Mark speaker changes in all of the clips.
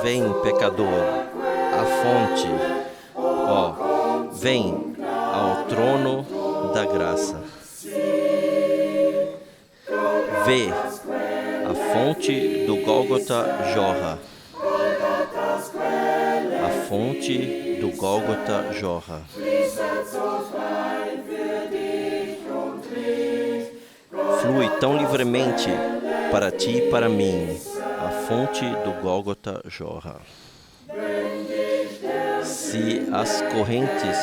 Speaker 1: Vem, pecador, à fonte, ó, vem ao trono da graça. Vê, a fonte do Gólgota jorra. A fonte do Gólgota jorra. Flui tão livremente para ti e para mim. A fonte do Gólgota jorra. Se as correntes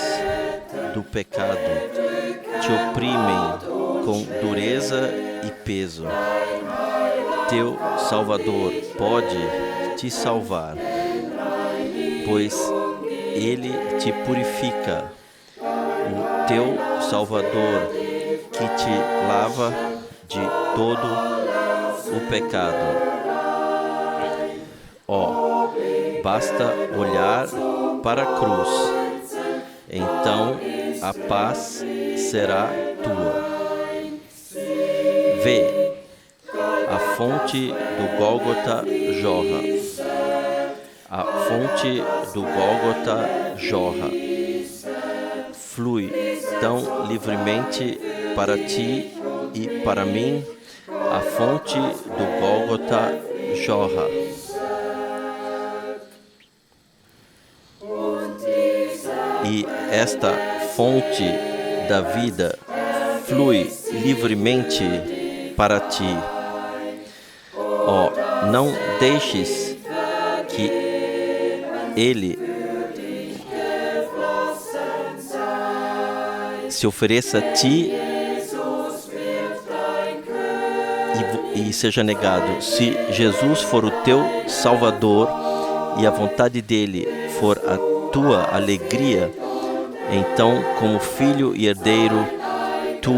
Speaker 1: do pecado te oprimem com dureza e peso, teu Salvador pode te salvar, pois Ele te purifica. O teu Salvador que te lava de todo o pecado. Ó, basta olhar para a cruz, então a paz será tua. Vê, a fonte do Gólgota jorra. A fonte do Gólgota jorra. Flui tão livremente para ti e para mim. A fonte do Gólgota jorra. E esta fonte da vida flui livremente para ti. Ó, não deixes que Ele se ofereça a ti e seja negado. Se Jesus for o teu Salvador e a vontade dele for a tua alegria, então, como filho e herdeiro, tu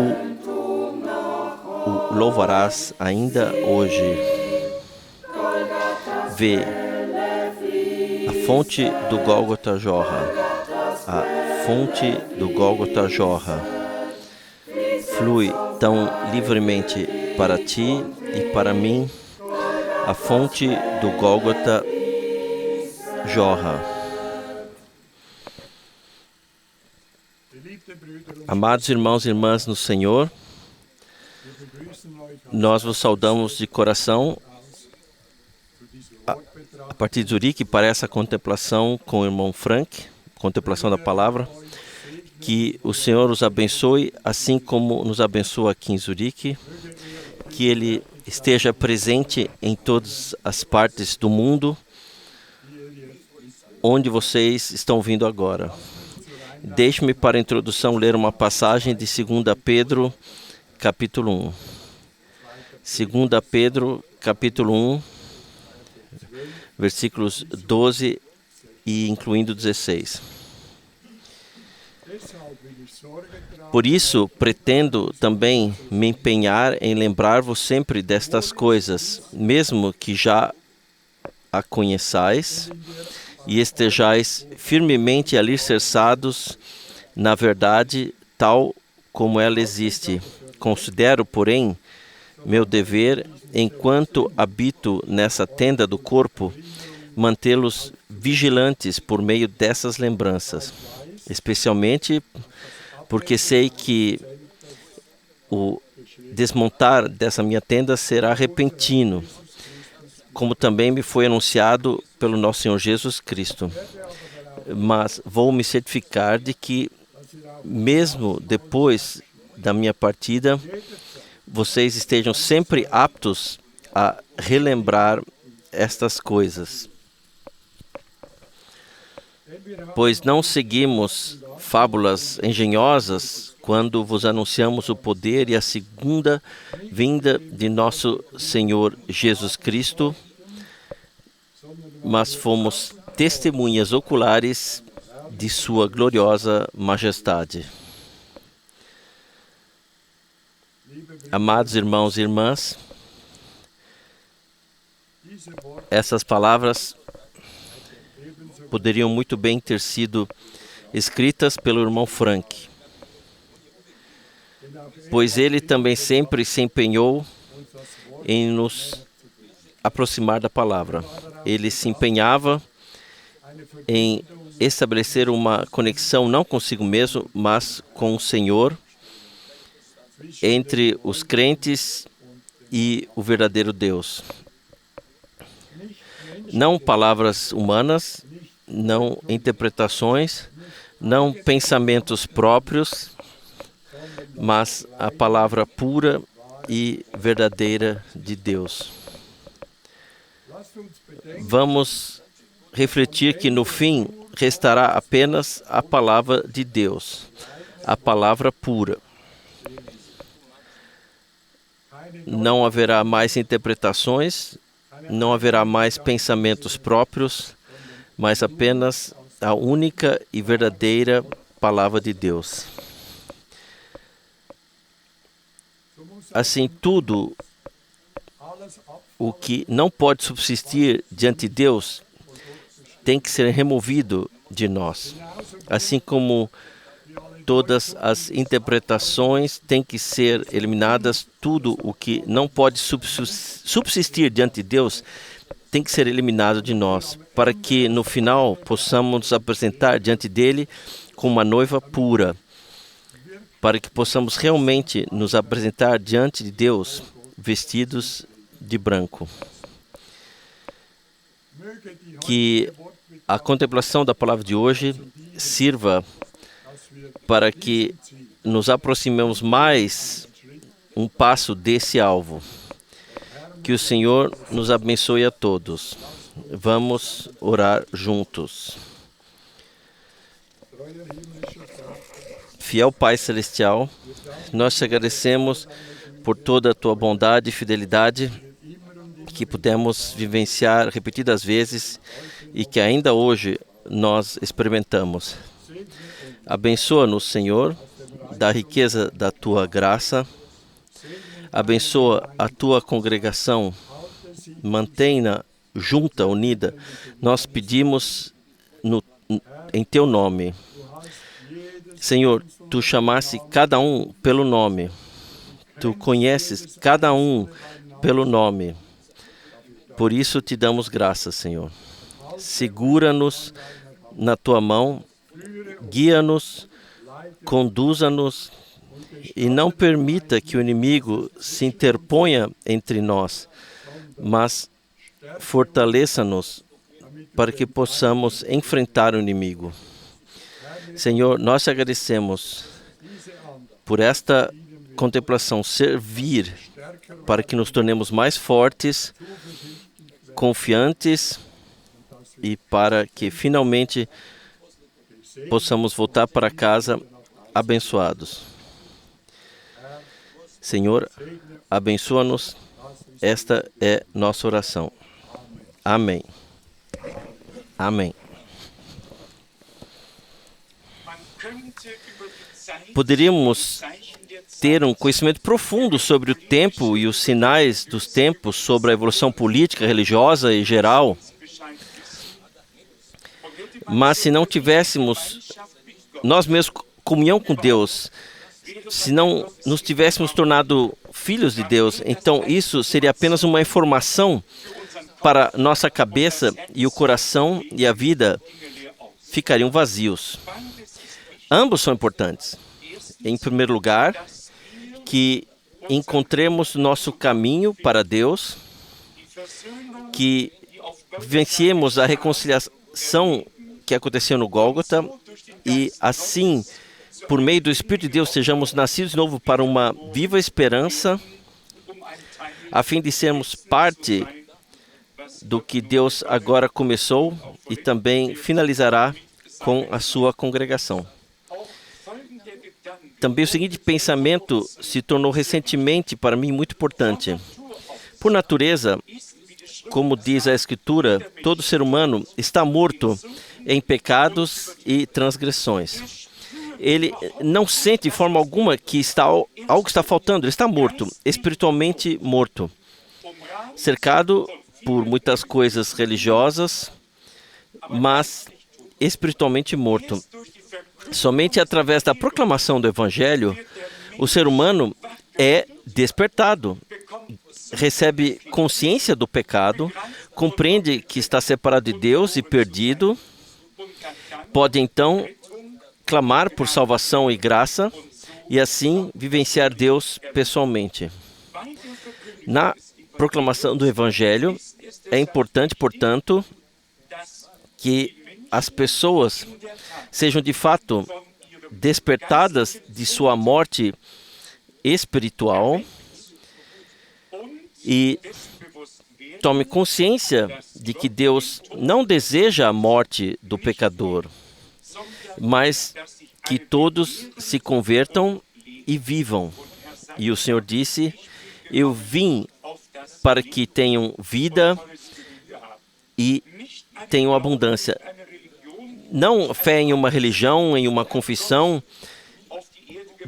Speaker 1: o louvarás ainda hoje. Vê, a fonte do Gólgota jorra. A fonte do Gólgota jorra. Flui tão livremente para ti e para mim. A fonte do Gólgota jorra. Amados irmãos e irmãs no Senhor, nós vos saudamos de coração a partir de Zurique para essa contemplação com o irmão Frank, contemplação da palavra. Que o Senhor os abençoe, assim como nos abençoa aqui em Zurique, que Ele esteja presente em todas as partes do mundo onde vocês estão vindo agora. Deixe-me, para a introdução, ler uma passagem de 2 Pedro, capítulo 1. 2 Pedro, capítulo 1, versículos 12 e incluindo 16. Por isso, pretendo também me empenhar em lembrar-vos sempre destas coisas, mesmo que já a conheçais e estejais firmemente alicerçados na verdade tal como ela existe. Considero, porém, meu dever, enquanto habito nessa tenda do corpo, mantê-los vigilantes por meio dessas lembranças, especialmente porque sei que o desmontar dessa minha tenda será repentino, como também me foi anunciado pelo nosso Senhor Jesus Cristo. Mas vou me certificar de que, mesmo depois da minha partida, vocês estejam sempre aptos a relembrar estas coisas. Pois não seguimos fábulas engenhosas quando vos anunciamos o poder e a segunda vinda de nosso Senhor Jesus Cristo, mas fomos testemunhas oculares de sua gloriosa majestade. Amados irmãos e irmãs, essas palavras poderiam muito bem ter sido escritas pelo irmão Frank, pois ele também sempre se empenhou em nos aproximar da palavra. Ele se empenhava em estabelecer uma conexão não consigo mesmo, mas com o Senhor, entre os crentes e o verdadeiro Deus. Não palavras humanas, não interpretações, não pensamentos próprios, mas a palavra pura e verdadeira de Deus. Vamos refletir que no fim restará apenas a palavra de Deus, a palavra pura. Não haverá mais interpretações, não haverá mais pensamentos próprios, mas apenas a única e verdadeira palavra de Deus. Assim, tudo o que não pode subsistir diante de Deus tem que ser removido de nós. Assim como todas as interpretações têm que ser eliminadas, tudo o que não pode subsistir diante de Deus tem que ser eliminado de nós, para que no final possamos nos apresentar diante dele como uma noiva pura, para que possamos realmente nos apresentar diante de Deus vestidos de branco. Que a contemplação da palavra de hoje sirva para que nos aproximemos mais um passo desse alvo. Que o Senhor nos abençoe a todos. Vamos orar juntos. Fiel Pai Celestial, nós te agradecemos por toda a tua bondade e fidelidade que pudemos vivenciar repetidas vezes e que ainda hoje nós experimentamos. Abençoa-nos, Senhor, da riqueza da tua graça. Abençoa a tua congregação. Mantém-na junta, unida. Nós pedimos em teu nome. Senhor, tu chamaste cada um pelo nome. Tu conheces cada um pelo nome. Por isso te damos graças, Senhor. Segura-nos na tua mão, guia-nos, conduza-nos e não permita que o inimigo se interponha entre nós, mas fortaleça-nos para que possamos enfrentar o inimigo. Senhor, nós te agradecemos por esta contemplação servir para que nos tornemos mais fortes, confiantes e para que finalmente possamos voltar para casa abençoados. Senhor, abençoa-nos. Esta é nossa oração. Amém. Amém. Poderíamos ter um conhecimento profundo sobre o tempo e os sinais dos tempos, sobre a evolução política, religiosa e geral. Mas se não tivéssemos nós mesmos comunhão com Deus, se não nos tivéssemos tornado filhos de Deus, então isso seria apenas uma informação para nossa cabeça, e o coração e a vida ficariam vazios. Ambos são importantes. Em primeiro lugar, que encontremos nosso caminho para Deus, que vivenciemos a reconciliação que aconteceu no Gólgota e assim, por meio do Espírito de Deus, sejamos nascidos de novo para uma viva esperança, a fim de sermos parte do que Deus agora começou e também finalizará com a sua congregação. Também o seguinte pensamento se tornou recentemente para mim muito importante. Por natureza, como diz a Escritura, todo ser humano está morto em pecados e transgressões. Ele não sente de forma alguma que algo está faltando, ele está morto, espiritualmente morto, cercado por muitas coisas religiosas, mas espiritualmente morto. Somente através da proclamação do Evangelho, o ser humano é despertado, recebe consciência do pecado, compreende que está separado de Deus e perdido, pode então clamar por salvação e graça e assim vivenciar Deus pessoalmente. Na proclamação do Evangelho, é importante, portanto, que as pessoas sejam de fato despertadas de sua morte espiritual e tome consciência de que Deus não deseja a morte do pecador, mas que todos se convertam e vivam. E o Senhor disse: eu vim para que tenham vida e tenham abundância. Não fé em uma religião, em uma confissão,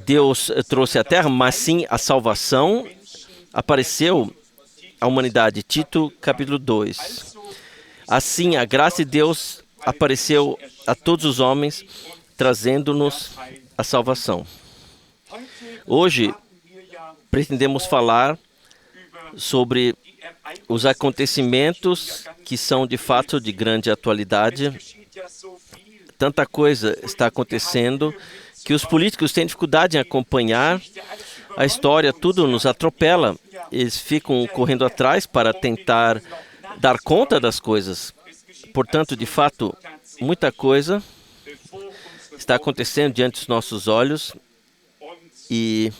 Speaker 1: Deus trouxe à terra, mas sim a salvação apareceu à humanidade. Tito, capítulo 2. Assim, a graça de Deus apareceu a todos os homens, trazendo-nos a salvação. Hoje, pretendemos falar sobre os acontecimentos que são de fato de grande atualidade. Tanta coisa está acontecendo que os políticos têm dificuldade em acompanhar a história, tudo nos atropela. Eles ficam correndo atrás para tentar dar conta das coisas. Portanto, de fato, muita coisa está acontecendo diante dos nossos olhos e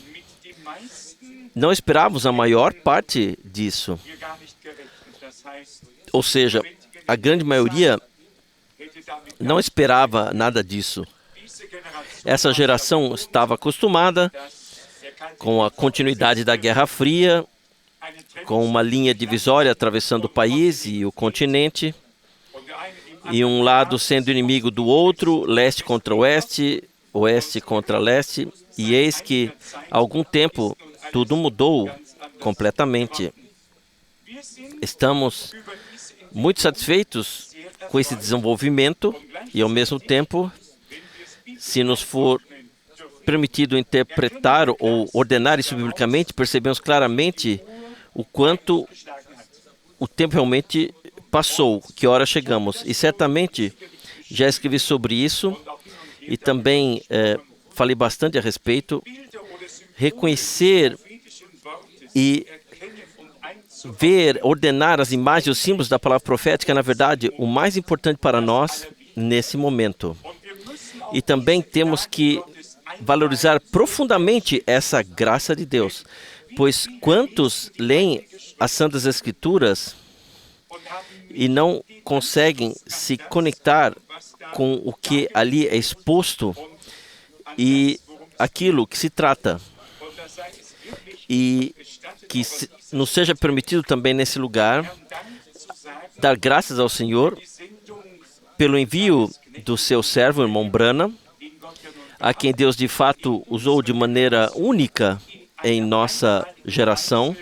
Speaker 1: não esperávamos a maior parte disso. Ou seja, a grande maioria não esperava nada disso. Essa geração estava acostumada com a continuidade da Guerra Fria, com uma linha divisória atravessando o país e o continente, e um lado sendo inimigo do outro, leste contra oeste, oeste contra leste, e eis que, há algum tempo, tudo mudou completamente. Estamos muito satisfeitos com esse desenvolvimento e, ao mesmo tempo, se nos for permitido interpretar ou ordenar isso biblicamente, percebemos claramente o quanto o tempo realmente passou, que hora chegamos. E certamente já escrevi sobre isso e também falei bastante a respeito. Reconhecer e ver, ordenar as imagens e os símbolos da palavra profética é, na verdade, o mais importante para nós nesse momento. E também temos que valorizar profundamente essa graça de Deus, pois quantos leem as Santas Escrituras e não conseguem se conectar com o que ali é exposto e aquilo que se trata, e que nos seja permitido também nesse lugar dar graças ao Senhor pelo envio do seu servo, o irmão Branham, a quem Deus de fato usou de maneira única em nossa geração.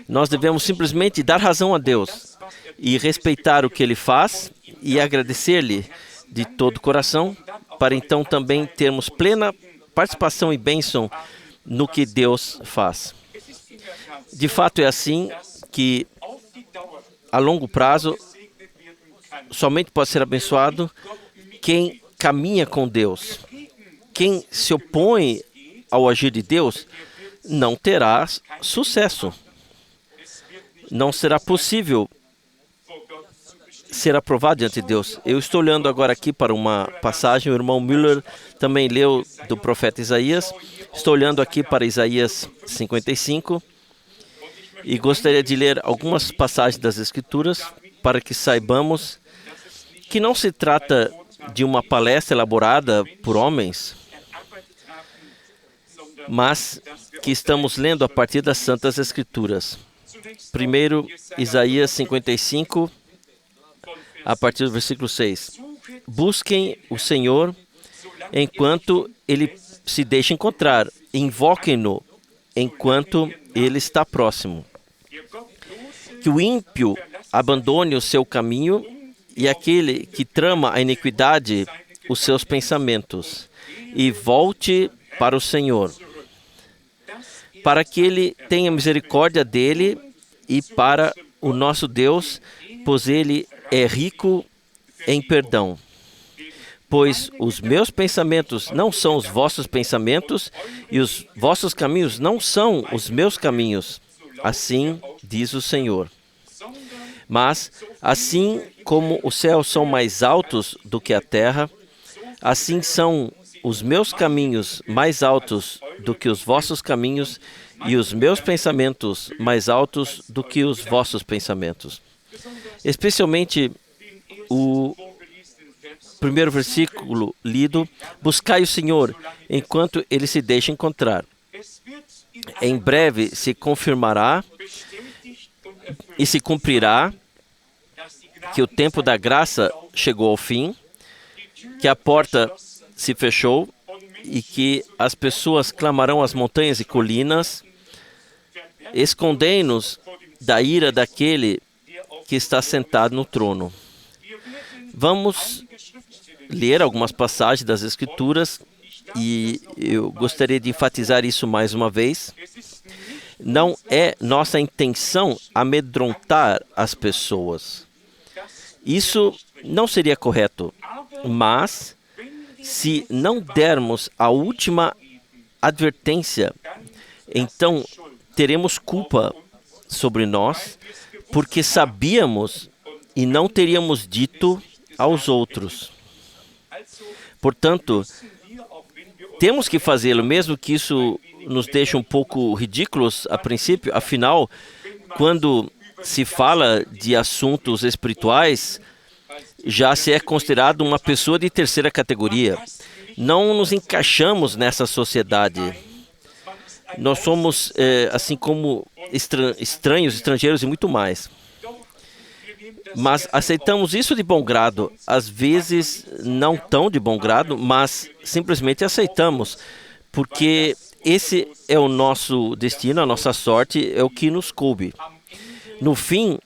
Speaker 1: Nós devemos simplesmente dar razão a Deus e respeitar o que Ele faz e agradecer-lhe de todo o coração, para então também termos plena participação e bênção no que Deus faz. De fato é assim que, a longo prazo, somente pode ser abençoado quem caminha com Deus. Quem se opõe ao agir de Deus não terá sucesso. Não será possível ser aprovado diante de Deus. Eu estou olhando agora aqui para uma passagem, o irmão Müller também leu do profeta Isaías. Estou olhando aqui para Isaías 55 e gostaria de ler algumas passagens das Escrituras para que saibamos que não se trata de uma palestra elaborada por homens, mas que estamos lendo a partir das Santas Escrituras. Primeiro, Isaías 55, a partir do versículo 6. Busquem o Senhor enquanto Ele se deixa encontrar. Invoquem-no enquanto Ele está próximo. Que o ímpio abandone o seu caminho e aquele que trama a iniquidade os seus pensamentos e volte para o Senhor. para que Ele tenha misericórdia dele e para o nosso Deus, pois Ele é rico em perdão. Pois os meus pensamentos não são os vossos pensamentos, e os vossos caminhos não são os meus caminhos. Assim diz o Senhor. Mas, assim como os céus são mais altos do que a terra, assim são os meus caminhos mais altos do que os vossos caminhos, e os meus pensamentos mais altos do que os vossos pensamentos. Especialmente o primeiro versículo lido: buscai o Senhor enquanto Ele se deixa encontrar. Em breve se confirmará e se cumprirá que o tempo da graça chegou ao fim, que a porta se fechou e que as pessoas clamarão às montanhas e colinas: escondei-nos da ira daquele que está sentado no trono. Vamos ler algumas passagens das Escrituras e eu gostaria de enfatizar isso mais uma vez. Não é nossa intenção amedrontar as pessoas. Isso não seria correto, mas se não dermos a última advertência, então teremos culpa sobre nós, porque sabíamos e não teríamos dito aos outros. Portanto, temos que fazê-lo, mesmo que isso nos deixe um pouco ridículos a princípio. Afinal, quando se fala de assuntos espirituais, já se é considerado uma pessoa de terceira categoria. Não nos encaixamos nessa sociedade. Nós somos, assim como estranhos, estrangeiros e muito mais. Mas aceitamos isso de bom grado. Às vezes, não tão de bom grado, mas simplesmente aceitamos. Porque esse é o nosso destino, a nossa sorte, é o que nos coube. No fim,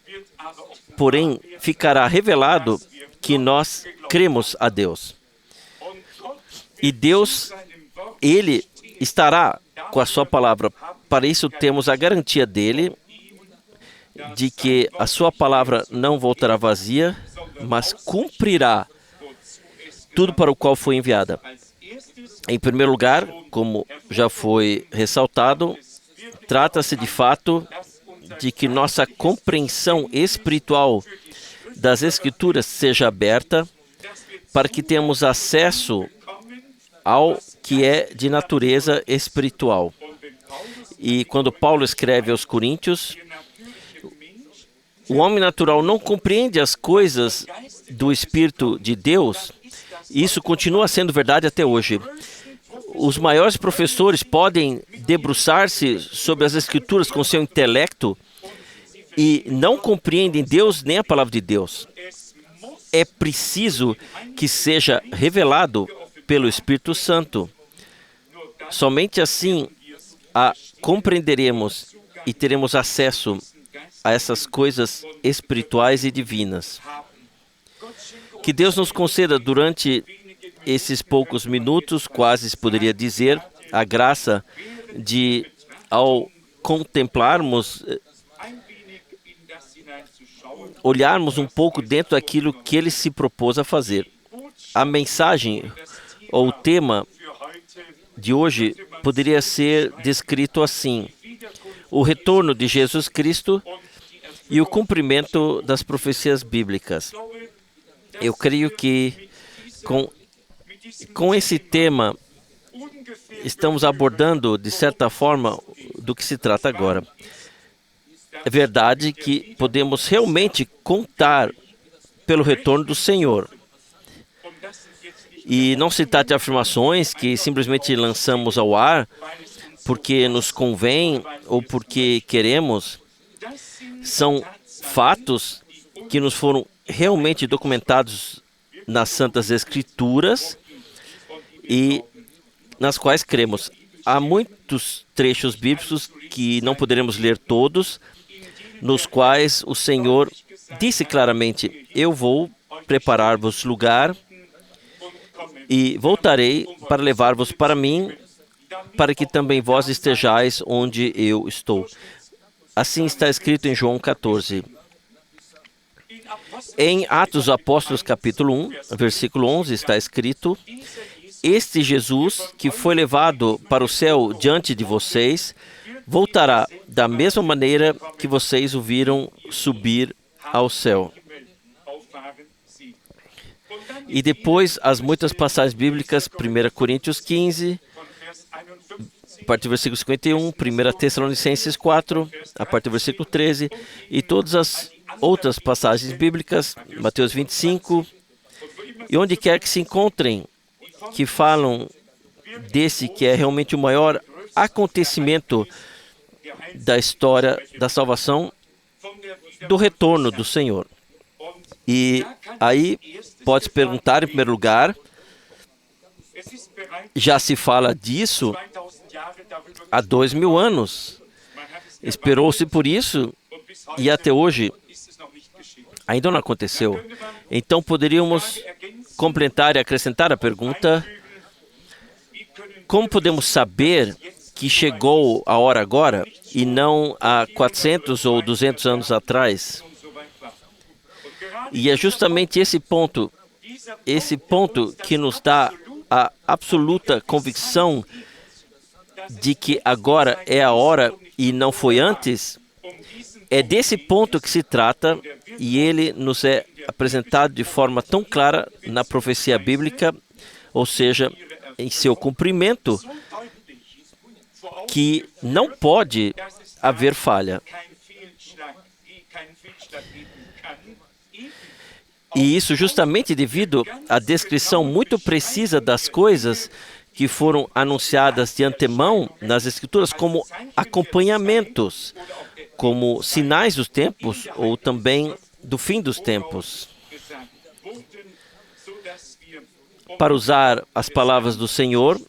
Speaker 1: porém, ficará revelado que nós cremos a Deus. E Deus, Ele estará com a sua palavra. Para isso temos a garantia dele, de que a sua palavra não voltará vazia, mas cumprirá tudo para o qual foi enviada. Em primeiro lugar, como já foi ressaltado, trata-se de fato de que nossa compreensão espiritual das Escrituras seja aberta para que tenhamos acesso ao que é de natureza espiritual. E quando Paulo escreve aos Coríntios, o homem natural não compreende as coisas do Espírito de Deus. Isso continua sendo verdade até hoje. Os maiores professores podem debruçar-se sobre as Escrituras com seu intelecto e não compreendem Deus nem a palavra de Deus. É preciso que seja revelado pelo Espírito Santo. Somente assim a compreenderemos e teremos acesso a essas coisas espirituais e divinas. Que Deus nos conceda durante esses poucos minutos, quase se poderia dizer, a graça de, ao contemplarmos, olharmos um pouco dentro daquilo que Ele se propôs a fazer. A mensagem ou o tema de hoje poderia ser descrito assim: o retorno de Jesus Cristo e o cumprimento das profecias bíblicas. Eu creio que com esse tema estamos abordando, de certa forma, do que se trata agora. É verdade que podemos realmente contar pelo retorno do Senhor. E não se trata de afirmações que simplesmente lançamos ao ar porque nos convém ou porque queremos. São fatos que nos foram realmente documentados nas Santas Escrituras e nas quais cremos. Há muitos trechos bíblicos que não poderemos ler todos, nos quais o Senhor disse claramente: eu vou preparar-vos lugar e voltarei para levar-vos para mim, para que também vós estejais onde eu estou. Assim está escrito em João 14. Em Atos dos Apóstolos, capítulo 1, versículo 11, está escrito: Este Jesus, que foi levado para o céu diante de vocês, voltará da mesma maneira que vocês o viram subir ao céu. E depois, as muitas passagens bíblicas, 1 Coríntios 15, a partir do versículo 51, 1 Tessalonicenses 4, a partir do versículo 13, e todas as outras passagens bíblicas, Mateus 25, e onde quer que se encontrem, que falam desse que é realmente o maior acontecimento da história da salvação, do retorno do Senhor. E aí pode se perguntar, em primeiro lugar, já se fala disso há 2000 anos. Esperou-se por isso e até hoje ainda não aconteceu. Então poderíamos complementar e acrescentar a pergunta: como podemos saber que chegou a hora agora e não há 400 ou 200 anos atrás? E é justamente esse ponto que nos dá a absoluta convicção de que agora é a hora e não foi antes. É desse ponto que se trata, e ele nos é apresentado de forma tão clara na profecia bíblica, ou seja, em seu cumprimento, que não pode haver falha. E isso justamente devido à descrição muito precisa das coisas que foram anunciadas de antemão nas Escrituras como acompanhamentos, como sinais dos tempos ou também do fim dos tempos. Para usar as palavras do Senhor,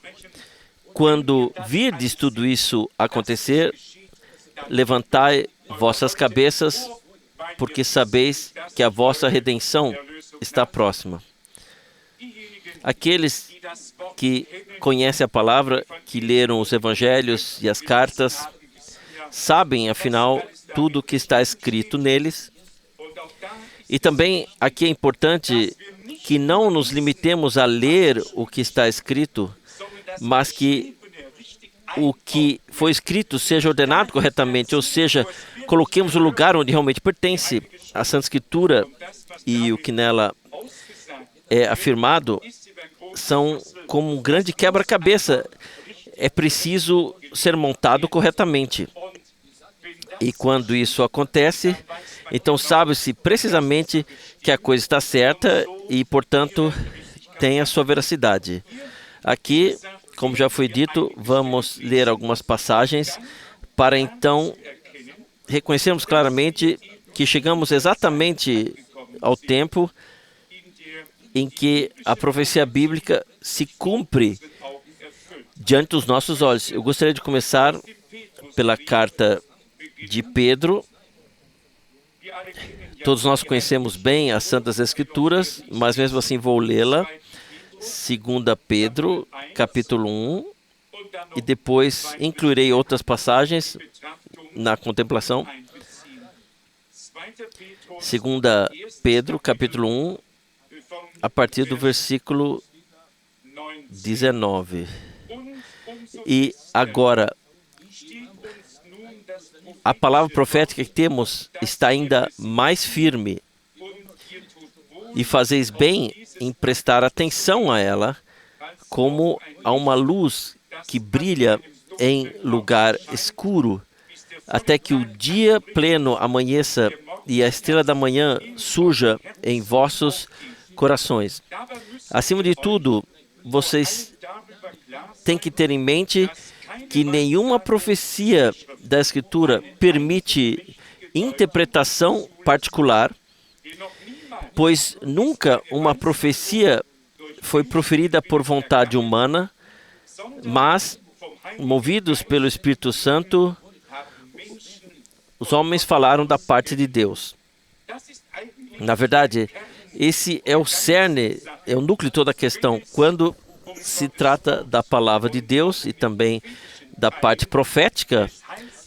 Speaker 1: quando virdes tudo isso acontecer, levantai vossas cabeças, porque sabeis que a vossa redenção está próxima. Aqueles que conhecem a palavra, que leram os evangelhos e as cartas, sabem, afinal, tudo o que está escrito neles. E também aqui é importante que não nos limitemos a ler o que está escrito, mas que o que foi escrito seja ordenado corretamente, ou seja, coloquemos o lugar onde realmente pertence. A Santa Escritura e o que nela é afirmado são como um grande quebra-cabeça. É preciso ser montado corretamente. E quando isso acontece, então sabe-se precisamente que a coisa está certa e, portanto, tem a sua veracidade. Aqui, como já foi dito, vamos ler algumas passagens para então reconhecermos claramente que chegamos exatamente ao tempo em que a profecia bíblica se cumpre diante dos nossos olhos. Eu gostaria de começar pela carta de Pedro. Todos nós conhecemos bem as Santas Escrituras, mas mesmo assim vou lê-la. 2 Pedro, capítulo 1, e depois incluirei outras passagens na contemplação. 2 Pedro, capítulo 1, a partir do versículo 19. E agora, a palavra profética que temos está ainda mais firme, e fazeis bem em prestar atenção a ela, como a uma luz que brilha em lugar escuro, até que o dia pleno amanheça e a estrela da manhã surja em vossos corações. Acima de tudo, vocês têm que ter em mente que nenhuma profecia da Escritura permite interpretação particular, pois nunca uma profecia foi proferida por vontade humana, mas, movidos pelo Espírito Santo, os homens falaram da parte de Deus. Na verdade, esse é o cerne, é o núcleo de toda a questão. Quando se trata da palavra de Deus e também da parte profética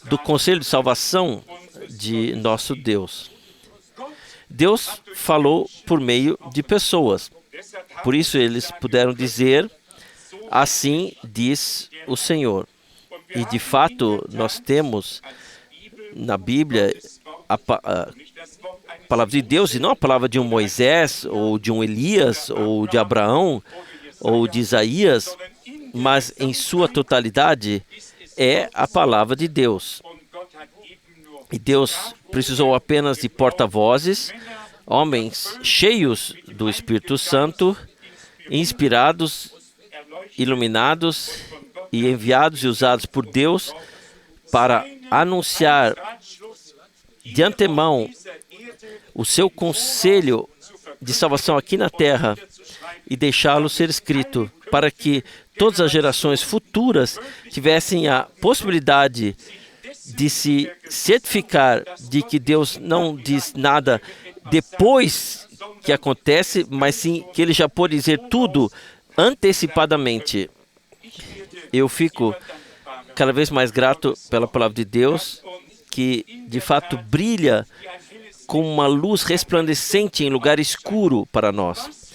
Speaker 1: do conselho de salvação de nosso Deus. Deus falou por meio de pessoas. Por isso eles puderam dizer, assim diz o Senhor. E de fato nós temos na Bíblia a palavra de Deus, e não a palavra de um Moisés, ou de um Elias, ou de Abraão, ou de Isaías, mas em sua totalidade é a palavra de Deus. E Deus precisou apenas de porta-vozes, homens cheios do Espírito Santo, inspirados, iluminados e enviados e usados por Deus para anunciar de antemão o seu conselho de salvação aqui na terra e deixá-lo ser escrito para que todas as gerações futuras tivessem a possibilidade de se certificar de que Deus não diz nada depois que acontece, mas sim que Ele já pode dizer tudo antecipadamente. Eu fico cada vez mais grato pela palavra de Deus, que de fato brilha como uma luz resplandecente em lugar escuro para nós.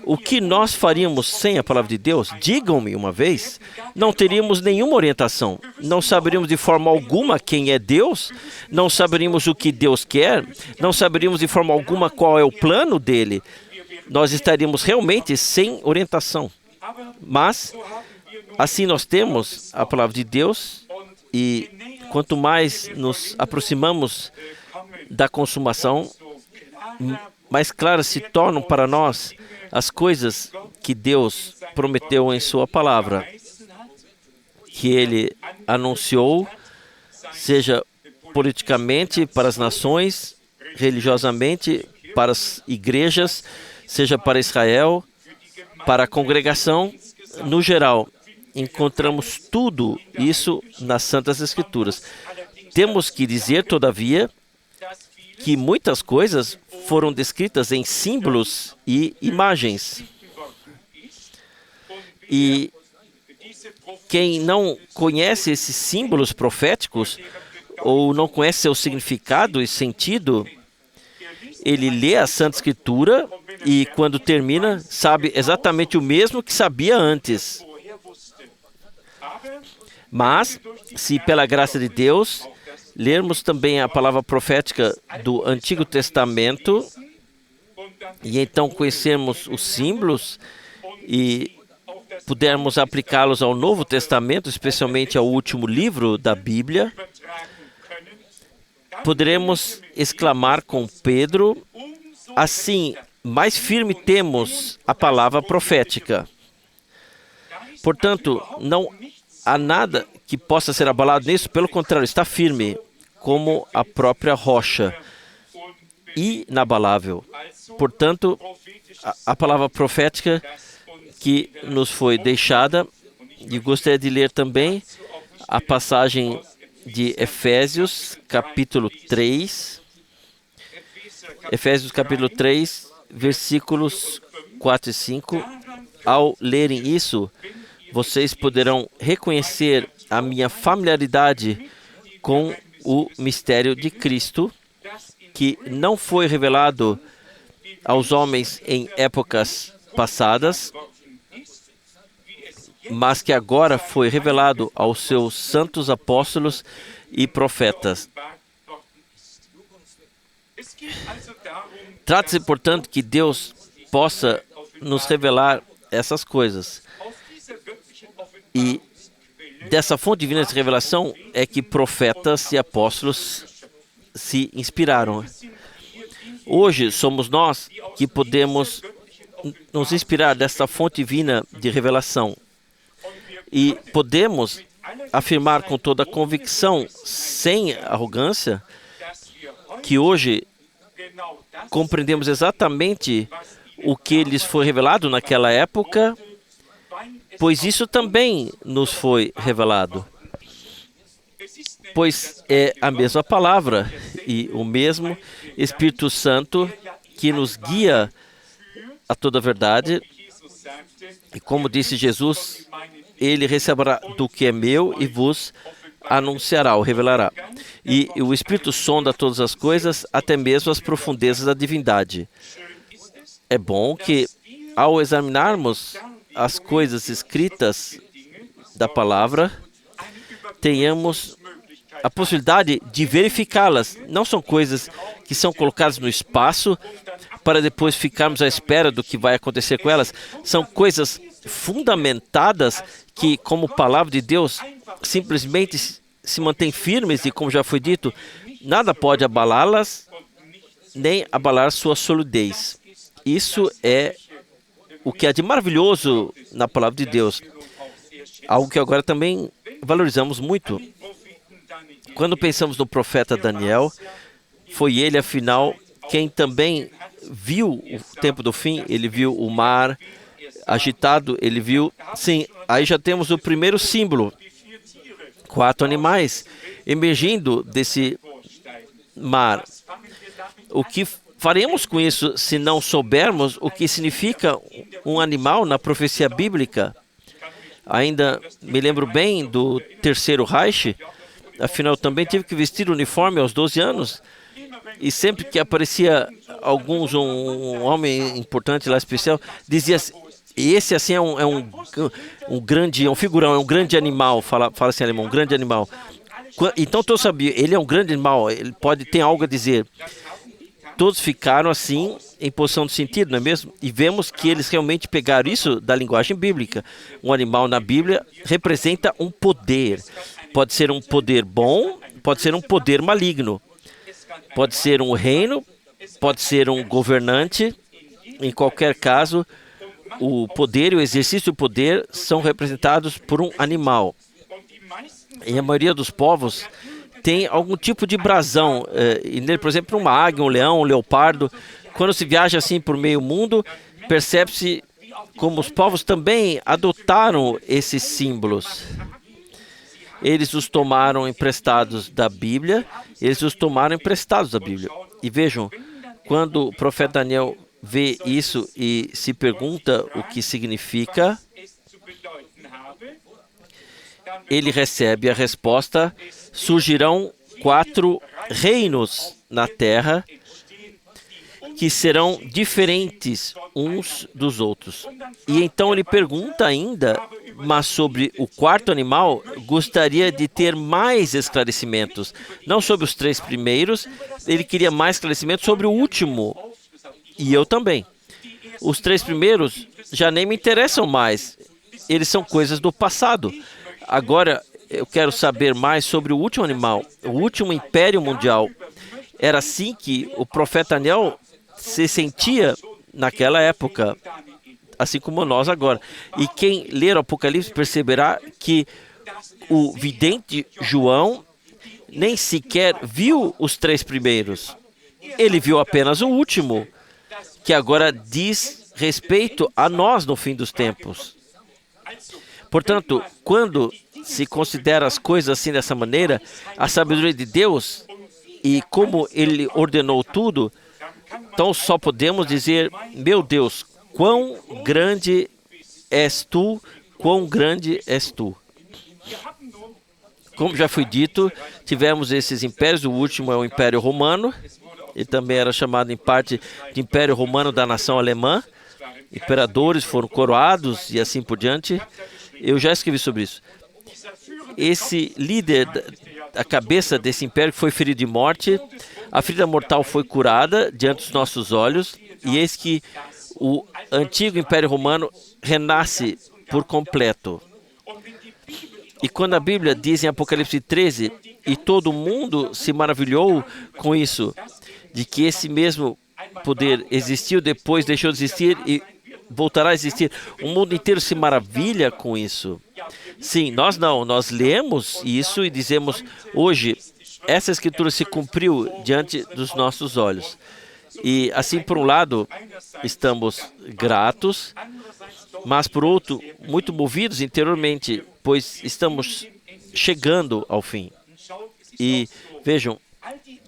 Speaker 1: O que nós faríamos sem a palavra de Deus? Digam-me uma vez. Não teríamos nenhuma orientação. Não saberíamos de forma alguma quem é Deus. Não saberíamos o que Deus quer. Não saberíamos de forma alguma qual é o plano dele. Nós estaríamos realmente sem orientação. Mas, assim nós temos a palavra de Deus, e quanto mais nos aproximamos da consumação, mais claras se tornam para nós as coisas que Deus prometeu em sua palavra, que Ele anunciou, seja politicamente para as nações, religiosamente para as igrejas, seja para Israel, para a congregação, no geral. Encontramos tudo isso nas Santas Escrituras. Temos que dizer, todavia, que muitas coisas foram descritas em símbolos e imagens. E quem não conhece esses símbolos proféticos, ou não conhece seu significado e sentido, ele lê a Santa Escritura e, quando termina, sabe exatamente o mesmo que sabia antes. Mas, se pela graça de Deus lermos também a palavra profética do Antigo Testamento e então conhecermos os símbolos e pudermos aplicá-los ao Novo Testamento, especialmente ao último livro da Bíblia, poderemos exclamar com Pedro, assim, mais firme temos a palavra profética. Portanto, não há nada que possa ser abalado nisso, pelo contrário, está firme, como a própria rocha, inabalável. Portanto, a palavra profética que nos foi deixada, e gostaria de ler também a passagem de Efésios, capítulo 3. Efésios, capítulo 3, versículos 4 e 5. Ao lerem isso, vocês poderão reconhecer a minha familiaridade com o mistério de Cristo, que não foi revelado aos homens em épocas passadas, mas que agora foi revelado aos seus santos apóstolos e profetas. Trata-se, portanto, que Deus possa nos revelar essas coisas. E dessa fonte divina de revelação é que profetas e apóstolos se inspiraram. Hoje somos nós que podemos nos inspirar dessa fonte divina de revelação. E podemos afirmar com toda a convicção, sem arrogância, que hoje compreendemos exatamente o que lhes foi revelado naquela época, pois isso também nos foi revelado. Pois é a mesma palavra e o mesmo Espírito Santo que nos guia a toda a verdade, E como disse Jesus, ele receberá do que é meu e vos anunciará ou revelará. E o Espírito sonda todas as coisas, até mesmo as profundezas da divindade. É bom que, ao examinarmos as coisas escritas da palavra, tenhamos a possibilidade de verificá-las. Não são coisas que são colocadas no espaço para depois ficarmos à espera do que vai acontecer com elas. São coisas fundamentadas que, como palavra de Deus, simplesmente se mantêm firmes e, como já foi dito, nada pode abalá-las nem abalar sua solidez. Isso é o que há de maravilhoso na palavra de Deus. Algo que agora também valorizamos muito. Quando pensamos no profeta Daniel, foi ele, afinal, quem também viu o tempo do fim. Ele viu o mar agitado, ele viu... Sim, aí já temos o primeiro símbolo. 4 animais emergindo desse mar. O que faremos com isso se não soubermos o que significa um animal na profecia bíblica? Ainda me lembro bem do Terceiro Reich. Afinal, também tive que vestir o uniforme aos 12 anos. E sempre que aparecia um homem importante lá especial, dizia: esse assim é um grande, é um figurão, é um grande animal. Fala assim em alemão, um grande animal. Então todos sabiam, ele é um grande animal, ele tem algo a dizer. Todos ficaram assim, em posição de sentido, não é mesmo? E vemos que eles realmente pegaram isso da linguagem bíblica. Um animal na Bíblia representa um poder. Pode ser um poder bom, pode ser um poder maligno. Pode ser um reino, pode ser um governante. Em qualquer caso, o poder e o exercício do poder são representados por um animal. E a maioria dos povos tem algum tipo de brasão. E nele, por exemplo, uma águia, um leão, um leopardo. Quando se viaja assim por meio mundo, percebe-se como os povos também adotaram esses símbolos. Eles os tomaram emprestados da Bíblia, E vejam, quando o profeta Daniel vê isso e se pergunta o que significa, ele recebe a resposta: surgirão 4 reinos na terra que serão diferentes uns dos outros. E então ele pergunta ainda, mas sobre o 4º animal, gostaria de ter mais esclarecimentos. Não sobre os 3 primeiros, ele queria mais esclarecimentos sobre o último. E eu também. Os 3 primeiros já nem me interessam mais. Eles são coisas do passado. Agora eu quero saber mais sobre o último animal, o último império mundial. Era assim que o profeta Daniel se sentia naquela época, assim como nós agora. E quem ler o Apocalipse perceberá que o vidente João nem sequer viu os 3 primeiros. Ele viu apenas o último, que agora diz respeito a nós no fim dos tempos. Portanto, quando se considera as coisas assim dessa maneira, a sabedoria de Deus e como Ele ordenou tudo, então só podemos dizer: meu Deus, quão grande és tu, quão grande és tu. Como já foi dito, tivemos esses impérios. O último é o Império Romano, e também era chamado em parte de Império Romano da nação alemã. Imperadores foram coroados e assim por diante. Eu já escrevi sobre isso. Esse líder, a cabeça desse império, foi ferido de morte. A ferida mortal foi curada diante dos nossos olhos. E eis que o antigo Império Romano renasce por completo. E quando a Bíblia diz em Apocalipse 13, e todo mundo se maravilhou com isso, de que esse mesmo poder existiu, depois deixou de existir e voltará a existir. O mundo inteiro se maravilha com isso. Sim, nós não. Nós lemos isso e dizemos: hoje, essa escritura se cumpriu diante dos nossos olhos. E assim, por um lado, estamos gratos, mas por outro, muito movidos interiormente, pois estamos chegando ao fim. E vejam,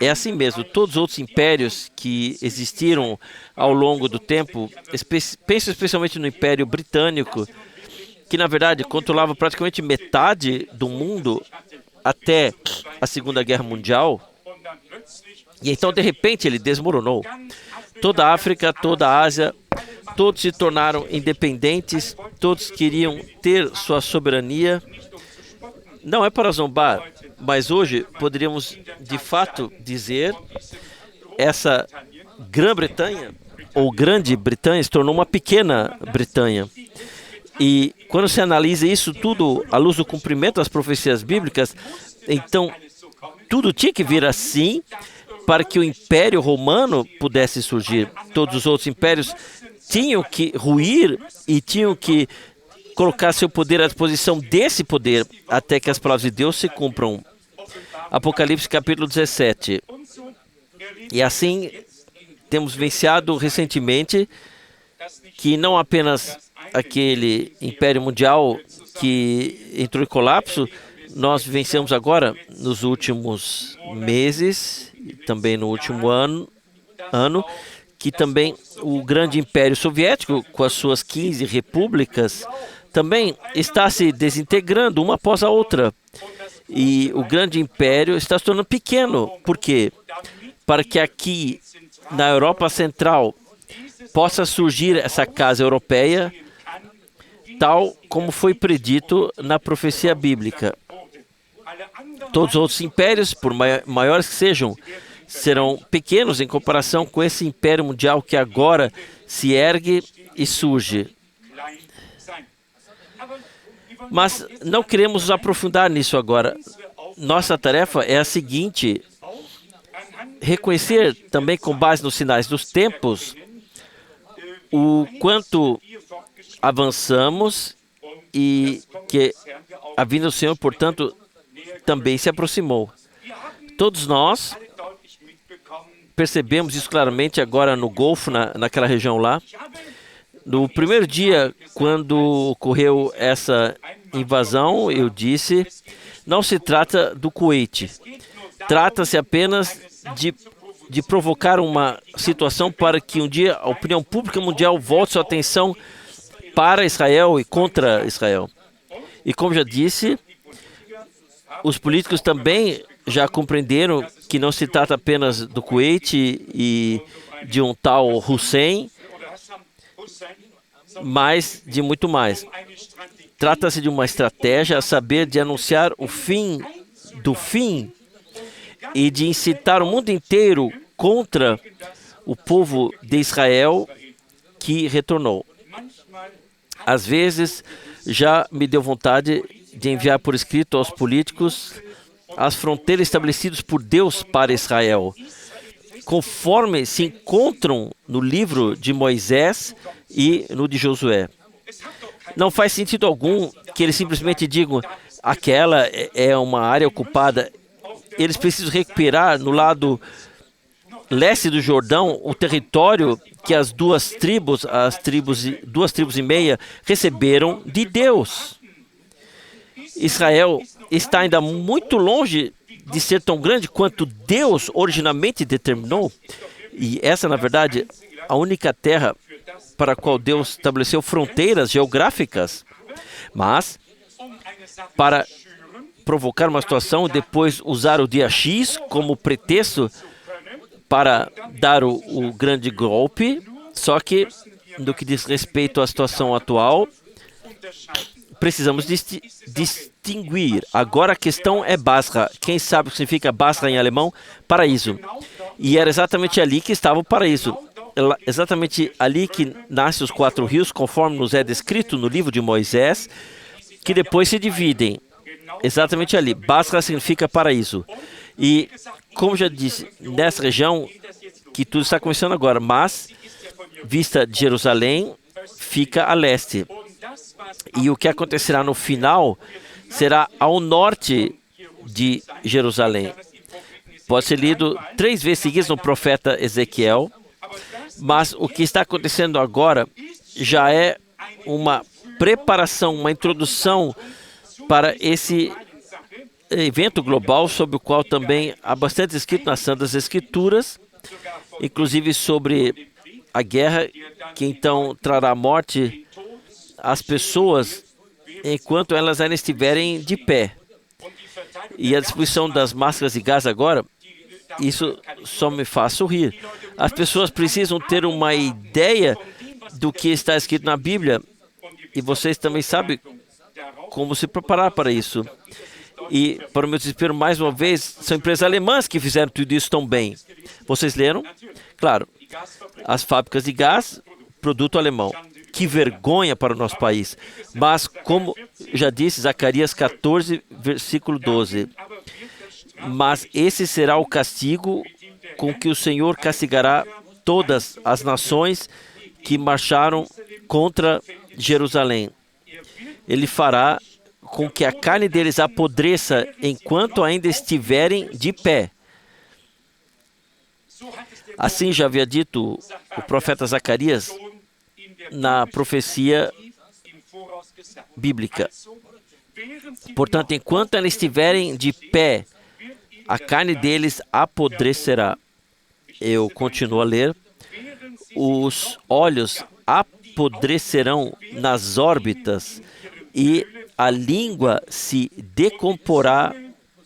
Speaker 1: é assim mesmo. Todos os outros impérios que existiram ao longo do tempo, penso especialmente no Império Britânico, que na verdade controlava praticamente metade do mundo até a Segunda Guerra Mundial. E então, de repente, ele desmoronou. Toda a África, toda a Ásia, todos se tornaram independentes, todos queriam ter sua soberania. Não é para zombar, mas hoje poderíamos de fato dizer essa Grã-Bretanha ou Grande Bretanha se tornou uma pequena Bretanha. E quando se analisa isso tudo à luz do cumprimento das profecias bíblicas, então tudo tinha que vir assim para que o Império Romano pudesse surgir. Todos os outros impérios tinham que ruir e tinham que colocar seu poder à disposição desse poder até que as palavras de Deus se cumpram. Apocalipse capítulo 17. E assim temos vivenciado recentemente que não apenas aquele Império Mundial que entrou em colapso, nós vivenciamos agora, nos últimos meses, e também no último ano, que também o grande Império Soviético, com as suas 15 repúblicas, também está se desintegrando uma após a outra. E o grande império está se tornando pequeno. Por quê? Para que aqui, na Europa Central, possa surgir essa casa europeia, tal como foi predito na profecia bíblica. Todos os outros impérios, por maiores que sejam, serão pequenos em comparação com esse império mundial que agora se ergue e surge. Mas não queremos nos aprofundar nisso agora. Nossa tarefa é a seguinte: reconhecer também com base nos sinais dos tempos o quanto avançamos e que a vinda do Senhor, portanto, também se aproximou. Todos nós percebemos isso claramente agora no Golfo, naquela região lá. No primeiro dia, quando ocorreu essa invasão, eu disse, não se trata do Kuwait. Trata-se apenas de provocar uma situação para que um dia a opinião pública mundial volte sua atenção para Israel e contra Israel. E como já disse, os políticos também já compreenderam que não se trata apenas do Kuwait e de um tal Hussein, mas de muito mais. Trata-se de uma estratégia a saber de anunciar o fim do fim e de incitar o mundo inteiro contra o povo de Israel que retornou. Às vezes, já me deu vontade de enviar por escrito aos políticos as fronteiras estabelecidas por Deus para Israel, conforme se encontram no livro de Moisés e no de Josué. Não faz sentido algum que eles simplesmente digam aquela é uma área ocupada. Eles precisam recuperar no lado leste do Jordão o território que as duas tribos e meia receberam de Deus. Israel está ainda muito longe de ser tão grande quanto Deus originalmente determinou. E essa, na verdade, a única terra para a qual Deus estabeleceu fronteiras geográficas. Mas, para provocar uma situação e depois usar o dia X como pretexto para dar o grande golpe, só que, no que diz respeito à situação atual, precisamos distinguir. Agora a questão é Basra. Quem sabe o que significa Basra em alemão? Paraíso. E era exatamente ali que estava o paraíso. Exatamente ali que nascem os 4 rios, conforme nos é descrito no livro de Moisés, que depois se dividem. Exatamente ali. Basra significa paraíso. E, como já disse, nessa região que tudo está começando agora, mas, vista de Jerusalém, fica a leste. E o que acontecerá no final será ao norte de Jerusalém. Pode ser lido 3 vezes seguidas no profeta Ezequiel, mas o que está acontecendo agora já é uma preparação, uma introdução para evento global sobre o qual também há bastante escrito nas Santas Escrituras, inclusive sobre a guerra que então trará morte às pessoas enquanto elas ainda estiverem de pé. E a distribuição das máscaras de gás agora, isso só me faz sorrir. As pessoas precisam ter uma ideia do que está escrito na Bíblia, e vocês também sabem como se preparar para isso. E, para o meu desespero, mais uma vez, são empresas alemãs que fizeram tudo isso tão bem. Vocês leram? Claro, as fábricas de gás, produto alemão. Que vergonha para o nosso país. Mas, como já disse, Zacarias 14, versículo 12. Mas esse será o castigo com que o Senhor castigará todas as nações que marcharam contra Jerusalém. Ele fará com que a carne deles apodreça enquanto ainda estiverem de pé. Assim já havia dito o profeta Zacarias na profecia bíblica. Portanto, enquanto eles estiverem de pé, a carne deles apodrecerá. Eu continuo a ler. Os olhos apodrecerão nas órbitas e a língua se decomporá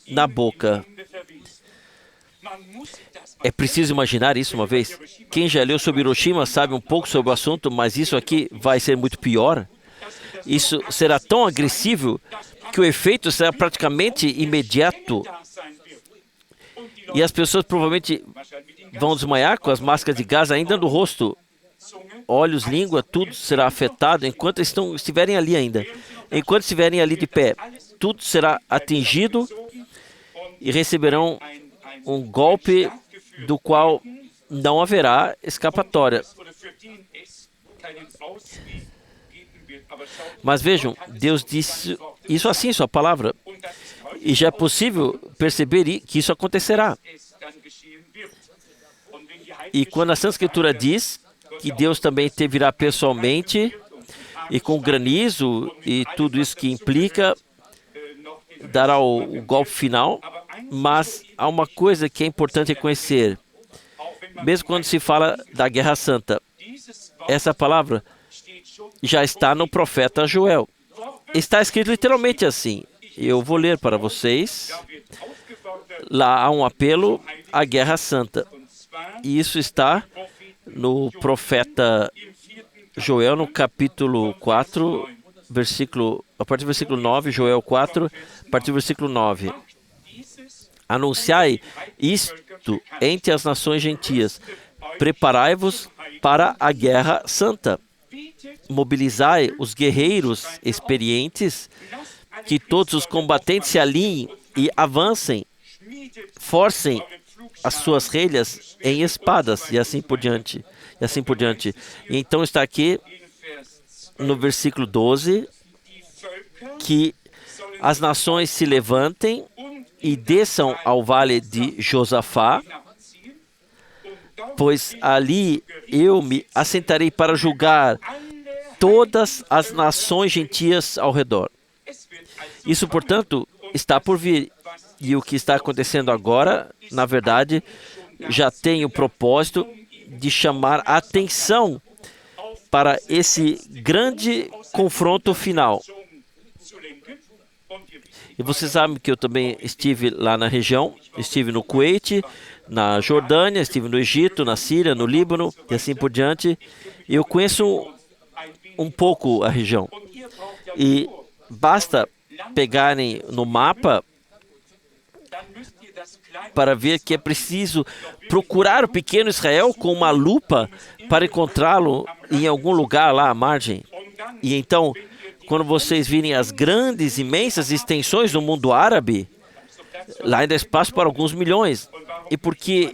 Speaker 1: na boca. É preciso imaginar isso uma vez. Quem já leu sobre Hiroshima sabe um pouco sobre o assunto, mas isso aqui vai ser muito pior. Isso será tão agressivo que o efeito será praticamente imediato. E as pessoas provavelmente vão desmaiar com as máscaras de gás ainda no rosto. Olhos, língua, tudo será afetado enquanto estiverem ali ainda. Enquanto estiverem ali de pé, tudo será atingido e receberão um golpe do qual não haverá escapatória. Mas vejam, Deus disse isso assim em sua palavra. E já é possível perceber que isso acontecerá. E quando a Santa Escritura diz que Deus também te virá pessoalmente e com granizo e tudo isso que implica, dará o golpe final. Mas há uma coisa que é importante reconhecer. Mesmo quando se fala da Guerra Santa, essa palavra já está no profeta Joel. Está escrito literalmente assim. Eu vou ler para vocês. Lá há um apelo à Guerra Santa. E isso está no profeta Joel, no capítulo 4, a partir do versículo 9, Joel 4, a partir do versículo 9. Anunciai isto entre as nações gentias. Preparai-vos para a Guerra Santa. Mobilizai os guerreiros experientes, que todos os combatentes se alinhem e avancem, forcem as suas relhas em espadas, e assim por diante. E assim por diante. E então está aqui no versículo 12, que as nações se levantem e desçam ao vale de Josafá, pois ali eu me assentarei para julgar todas as nações gentias ao redor. Isso, portanto, está por vir. E o que está acontecendo agora, na verdade, já tem o propósito de chamar a atenção para esse grande confronto final. E vocês sabem que eu também estive lá na região, estive no Kuwait, na Jordânia, estive no Egito, na Síria, no Líbano e assim por diante. E eu conheço um pouco a região. E basta pegarem no mapa para ver que é preciso procurar o pequeno Israel com uma lupa para encontrá-lo em algum lugar lá à margem. E então, quando vocês virem as grandes, imensas extensões do mundo árabe, lá ainda há espaço para alguns milhões. E por que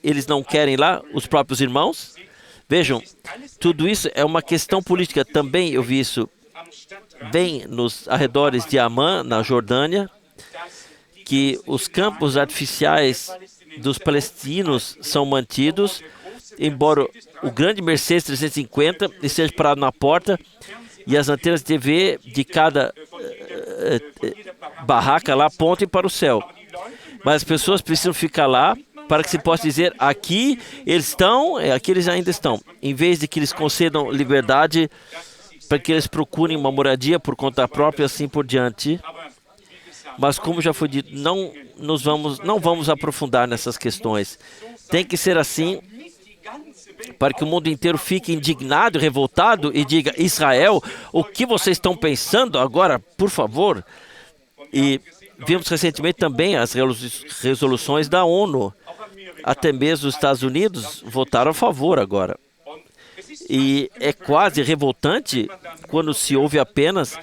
Speaker 1: eles não querem lá os próprios irmãos? Vejam, tudo isso é uma questão política. Também eu vi isso bem nos arredores de Amã, na Jordânia, que os campos artificiais dos palestinos são mantidos, embora o grande Mercedes 350 esteja parado na porta e as antenas de TV de cada barraca lá apontem para o céu. Mas as pessoas precisam ficar lá para que se possa dizer, aqui eles estão, aqui eles ainda estão. Em vez de que eles concedam liberdade para que eles procurem uma moradia por conta própria, assim por diante. Mas como já foi dito, não vamos aprofundar nessas questões. Tem que ser assim para que o mundo inteiro fique indignado, revoltado e diga, Israel, o que vocês estão pensando agora, por favor? E vimos recentemente também as resoluções da ONU. Até mesmo os Estados Unidos votaram a favor agora. E é quase revoltante quando se ouve apenas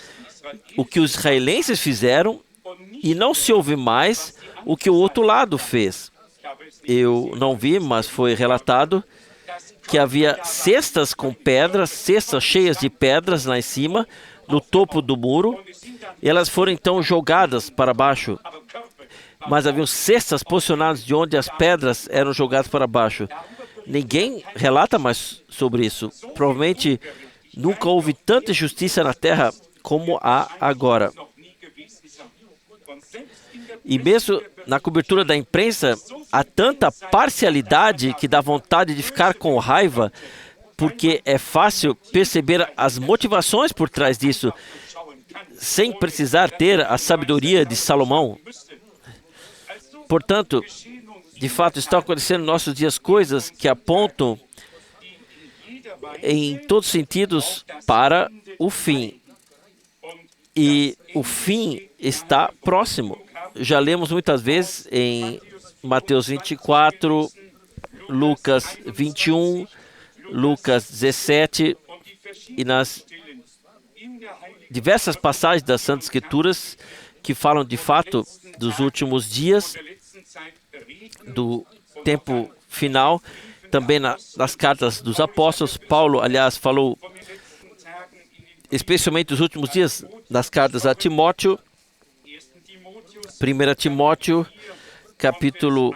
Speaker 1: o que os israelenses fizeram e não se ouve mais o que o outro lado fez. Eu não vi, mas foi relatado que havia cestas com pedras, cestas cheias de pedras lá em cima, no topo do muro, e elas foram então jogadas para baixo. Mas haviam cestas posicionadas de onde as pedras eram jogadas para baixo. Ninguém relata mais sobre isso. Provavelmente nunca houve tanta justiça na Terra como há agora. E mesmo na cobertura da imprensa, há tanta parcialidade que dá vontade de ficar com raiva, porque é fácil perceber as motivações por trás disso, sem precisar ter a sabedoria de Salomão. Portanto, de fato, estão acontecendo nos nossos dias coisas que apontam em todos os sentidos para o fim. E o fim está próximo. Já lemos muitas vezes em Mateus 24, Lucas 21, Lucas 17 e nas diversas passagens das Santas Escrituras que falam de fato dos últimos dias, do tempo final, também nas cartas dos apóstolos. Paulo, aliás, falou especialmente dos últimos dias nas cartas a Timóteo. 1 Timóteo, capítulo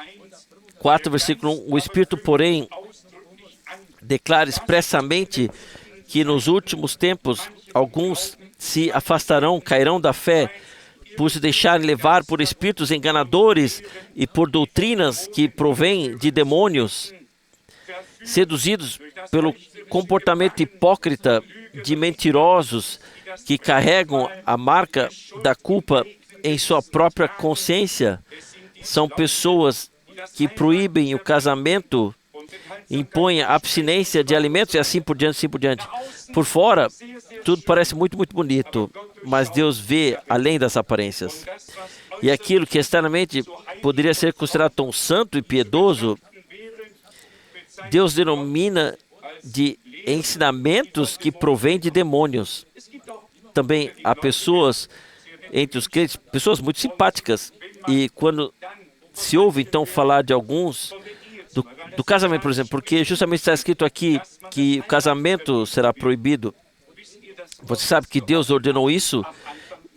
Speaker 1: 4, versículo 1. O Espírito, porém, declara expressamente que nos últimos tempos alguns se afastarão, cairão da fé, por se deixarem levar por espíritos enganadores e por doutrinas que provêm de demônios, seduzidos pelo comportamento hipócrita de mentirosos que carregam a marca da culpa em sua própria consciência. São pessoas que proíbem o casamento, impõem a abstinência de alimentos e assim por diante, assim por diante. Por fora, tudo parece muito, muito bonito, mas Deus vê além das aparências. E aquilo que externamente poderia ser considerado tão santo e piedoso, Deus denomina de ensinamentos que provêm de demônios. Também há pessoas entre os crentes, pessoas muito simpáticas, e quando se ouve então falar de alguns do casamento, por exemplo, porque justamente está escrito aqui que o casamento será proibido. Você sabe que Deus ordenou isso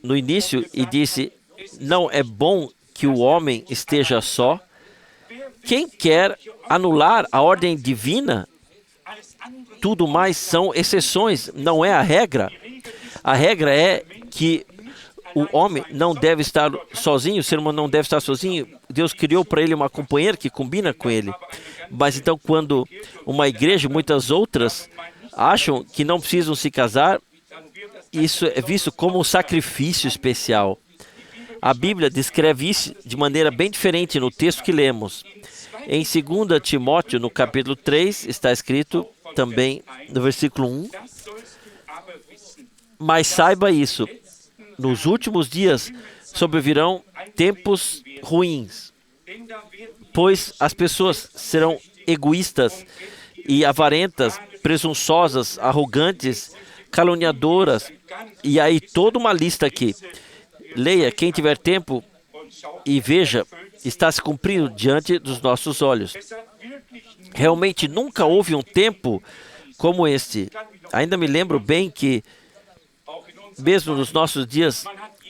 Speaker 1: no início e disse, não é bom que o homem esteja só. Quem quer anular a ordem divina, tudo mais são exceções, não é a regra. A regra é que o homem não deve estar sozinho, o ser humano não deve estar sozinho. Deus criou para ele uma companheira que combina com ele. Mas então, quando uma igreja e muitas outras acham que não precisam se casar, isso é visto como um sacrifício especial. A Bíblia descreve isso de maneira bem diferente no texto que lemos. Em 2 Timóteo, no capítulo 3, está escrito também no versículo 1, mas saiba isso, nos últimos dias sobrevirão tempos ruins, pois as pessoas serão egoístas e avarentas, presunçosas, arrogantes, caluniadoras, e aí toda uma lista aqui. Leia, quem tiver tempo, e veja, está se cumprindo diante dos nossos olhos. Realmente nunca houve um tempo como este. Ainda me lembro bem que, mesmo nos nossos dias,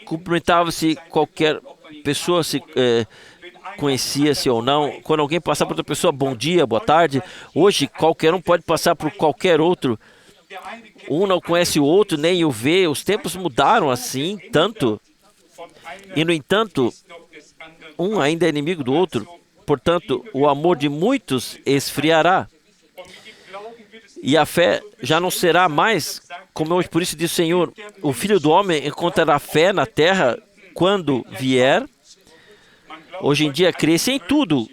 Speaker 1: cumprimentava-se qualquer pessoa, se conhecia-se ou não. Quando alguém passava por outra pessoa, bom dia, boa tarde. Hoje, qualquer um pode passar por qualquer outro. Um não conhece o outro, nem o vê. Os tempos mudaram assim, tanto. E, no entanto, um ainda é inimigo do outro. Portanto, o amor de muitos esfriará. E a fé já não será mais como hoje. Por isso diz o Senhor, o Filho do Homem encontrará fé na terra quando vier. Hoje em dia, cresce em tudo.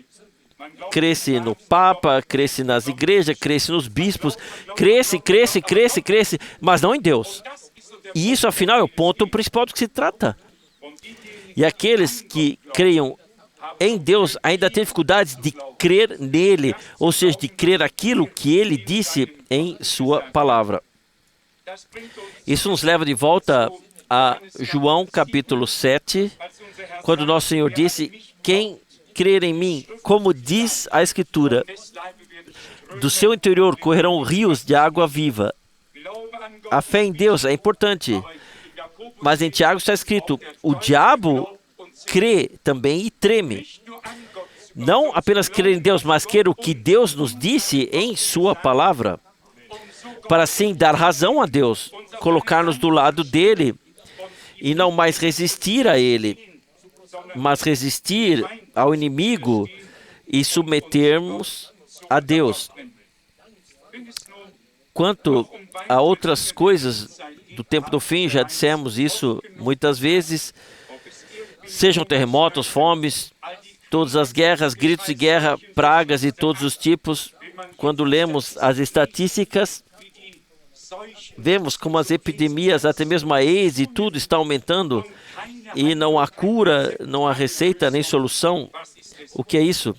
Speaker 1: Cresce no Papa, cresce nas igrejas, cresce nos bispos. Cresce, mas não em Deus. E isso, afinal, é o ponto principal do que se trata. E aqueles que creiam em Deus ainda têm dificuldades de crer nele, ou seja, de crer aquilo que ele disse em sua palavra. Isso nos leva de volta a João capítulo 7, quando nosso Senhor disse: quem crer em mim, como diz a Escritura, do seu interior correrão rios de água viva. A fé em Deus é importante, mas em Tiago está escrito: o diabo crê também e treme. Não apenas crer em Deus, mas crer o que Deus nos disse em sua palavra, para assim dar razão a Deus, colocar-nos do lado dele e não mais resistir a ele, mas resistir ao inimigo e submetermos a Deus. Quanto a outras coisas do tempo do fim, já dissemos isso muitas vezes, sejam terremotos, fomes, todas as guerras, gritos de guerra, pragas de todos os tipos. Quando lemos as estatísticas, vemos como as epidemias, até mesmo a AIDS e tudo está aumentando e não há cura, não há receita nem solução. O que é isso?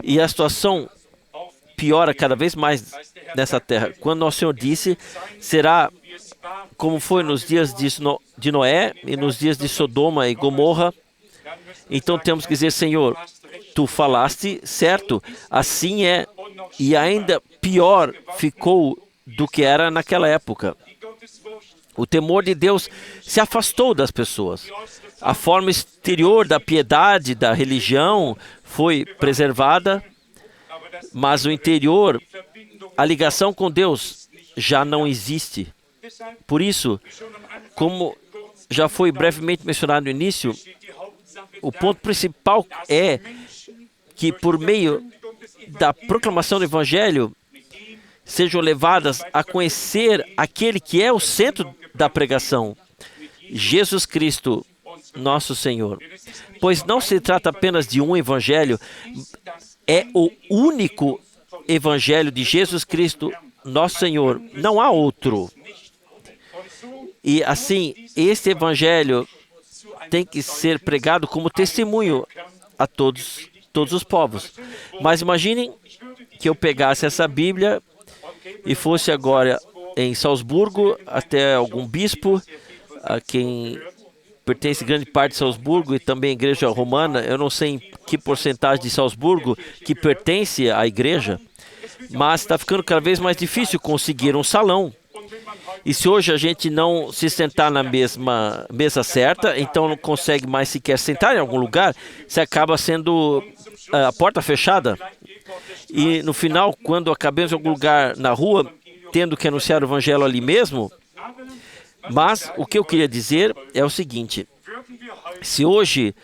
Speaker 1: E a situação piora cada vez mais nessa terra. Quando nosso Senhor disse, será como foi nos dias de Noé e nos dias de Sodoma e Gomorra. Então temos que dizer: Senhor, tu falaste certo, assim é, e ainda pior ficou do que era naquela época. O temor de Deus se afastou das pessoas. A forma exterior da piedade, da religião, foi preservada, mas o interior, a ligação com Deus, já não existe. Por isso, como já foi brevemente mencionado no início, o ponto principal é que, por meio da proclamação do Evangelho, sejam levadas a conhecer aquele que é o centro da pregação, Jesus Cristo, nosso Senhor. Pois não se trata apenas de um Evangelho, é o único Evangelho de Jesus Cristo, nosso Senhor. Não há outro. E assim, este Evangelho tem que ser pregado como testemunho a todos os povos. Mas imaginem que eu pegasse essa Bíblia e fosse agora em Salzburgo, até algum bispo, a quem pertence grande parte de Salzburgo e também a igreja romana. Eu não sei em que porcentagem de Salzburgo que pertence à igreja, mas está ficando cada vez mais difícil conseguir um salão. E se hoje a gente não se sentar na mesma mesa certa, então não consegue mais sequer sentar em algum lugar, você acaba sendo a porta fechada. E no final, quando acabamos em algum lugar na rua, tendo que anunciar o evangelho ali mesmo. Mas o que eu queria dizer é o seguinte: se hoje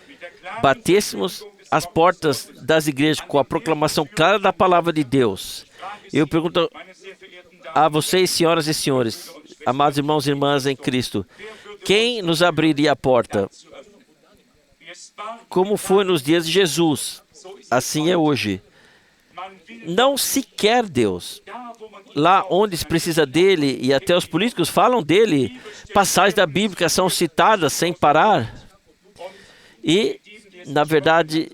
Speaker 1: batêssemos as portas das igrejas com a proclamação clara da palavra de Deus, eu pergunto a vocês, senhoras e senhores, amados irmãos e irmãs em Cristo, quem nos abriria a porta? Como foi nos dias de Jesus, assim é hoje. Não se quer Deus. Lá onde se precisa dele, e até os políticos falam dele, passagens da Bíblia são citadas sem parar. E, na verdade,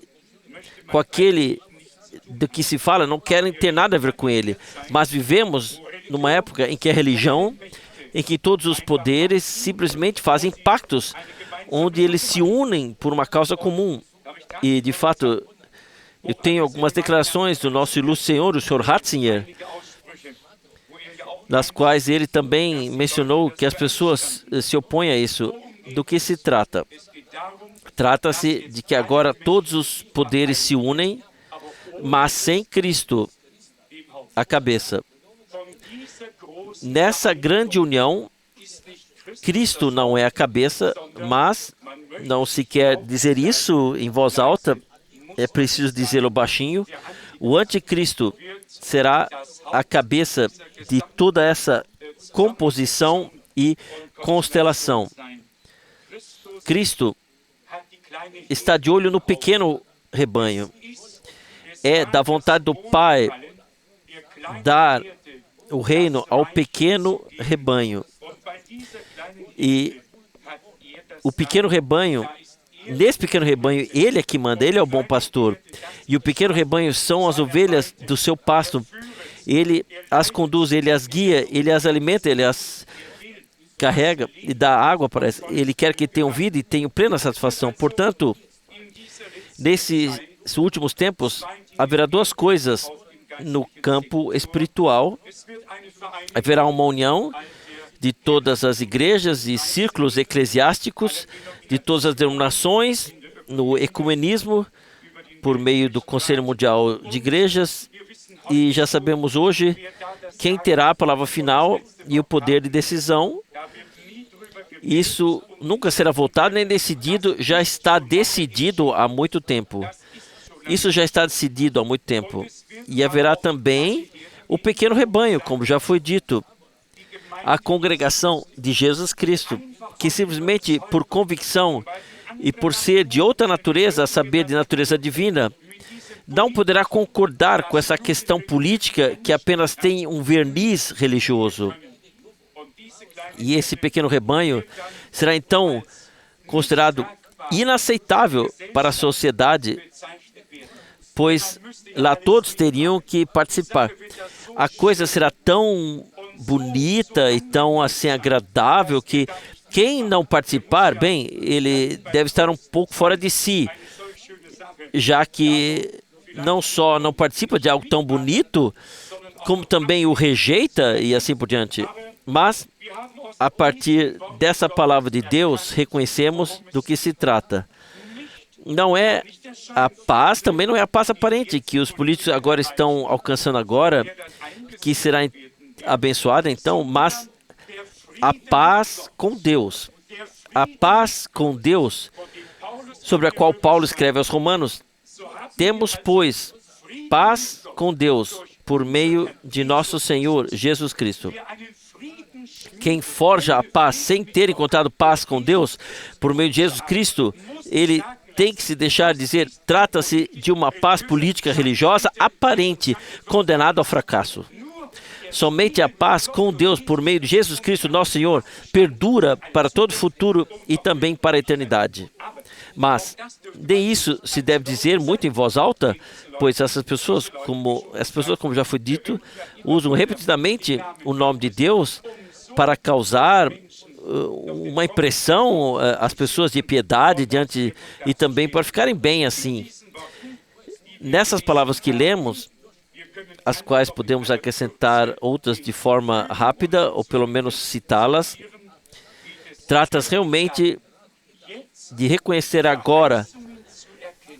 Speaker 1: com aquele do que se fala, não querem ter nada a ver com ele. Mas vivemos numa época em que a religião, em que todos os poderes simplesmente fazem pactos, onde eles se unem por uma causa comum. E, de fato, eu tenho algumas declarações do nosso ilustre senhor, o Sr. Ratzinger, nas quais ele também mencionou que as pessoas se opõem a isso. Do que se trata? Trata-se de que agora todos os poderes se unem, mas sem Cristo, a cabeça. Nessa grande união, Cristo não é a cabeça, mas não se quer dizer isso em voz alta, é preciso dizê-lo baixinho. O anticristo será a cabeça de toda essa composição e constelação. Cristo está de olho no pequeno rebanho. É da vontade do Pai dar o reino ao pequeno rebanho. E o pequeno rebanho, nesse pequeno rebanho, ele é que manda, ele é o bom pastor. E o pequeno rebanho são as ovelhas do seu pasto. Ele as conduz, ele as guia, ele as alimenta, ele as carrega e dá água para elas. Ele quer que tenham vida e tenham plena satisfação. Portanto, nesses últimos tempos, haverá duas coisas no campo espiritual. Haverá uma união de todas as igrejas e círculos eclesiásticos, de todas as denominações, no ecumenismo, por meio do Conselho Mundial de Igrejas. E já sabemos hoje quem terá a palavra final e o poder de decisão. Isso nunca será votado nem decidido, já está decidido há muito tempo. Isso já está decidido há muito tempo. E haverá também o pequeno rebanho, como já foi dito, a congregação de Jesus Cristo, que simplesmente por convicção e por ser de outra natureza, a saber, de natureza divina, não poderá concordar com essa questão política que apenas tem um verniz religioso. E esse pequeno rebanho será então considerado inaceitável para a sociedade, pois lá todos teriam que participar. A coisa será tão bonita e tão assim agradável que quem não participar, bem, ele deve estar um pouco fora de si, já que não só não participa de algo tão bonito, como também o rejeita e assim por diante. Mas, a partir dessa palavra de Deus, reconhecemos do que se trata. Não é a paz, também não é a paz aparente que os políticos agora estão alcançando agora, que será abençoada então, mas a paz com Deus. A paz com Deus, sobre a qual Paulo escreve aos Romanos. Temos, pois, paz com Deus por meio de nosso Senhor Jesus Cristo. Quem forja a paz sem ter encontrado paz com Deus por meio de Jesus Cristo, ele tem que se deixar dizer, trata-se de uma paz política religiosa aparente, condenada ao fracasso. Somente a paz com Deus por meio de Jesus Cristo, nosso Senhor, perdura para todo o futuro e também para a eternidade. Mas nem isso se deve dizer muito em voz alta, pois essas pessoas, como já foi dito, usam repetidamente o nome de Deus para causar uma impressão às pessoas de piedade diante e também para ficarem bem assim. Nessas palavras que lemos, as quais podemos acrescentar outras de forma rápida, ou pelo menos citá-las, trata-se realmente de reconhecer agora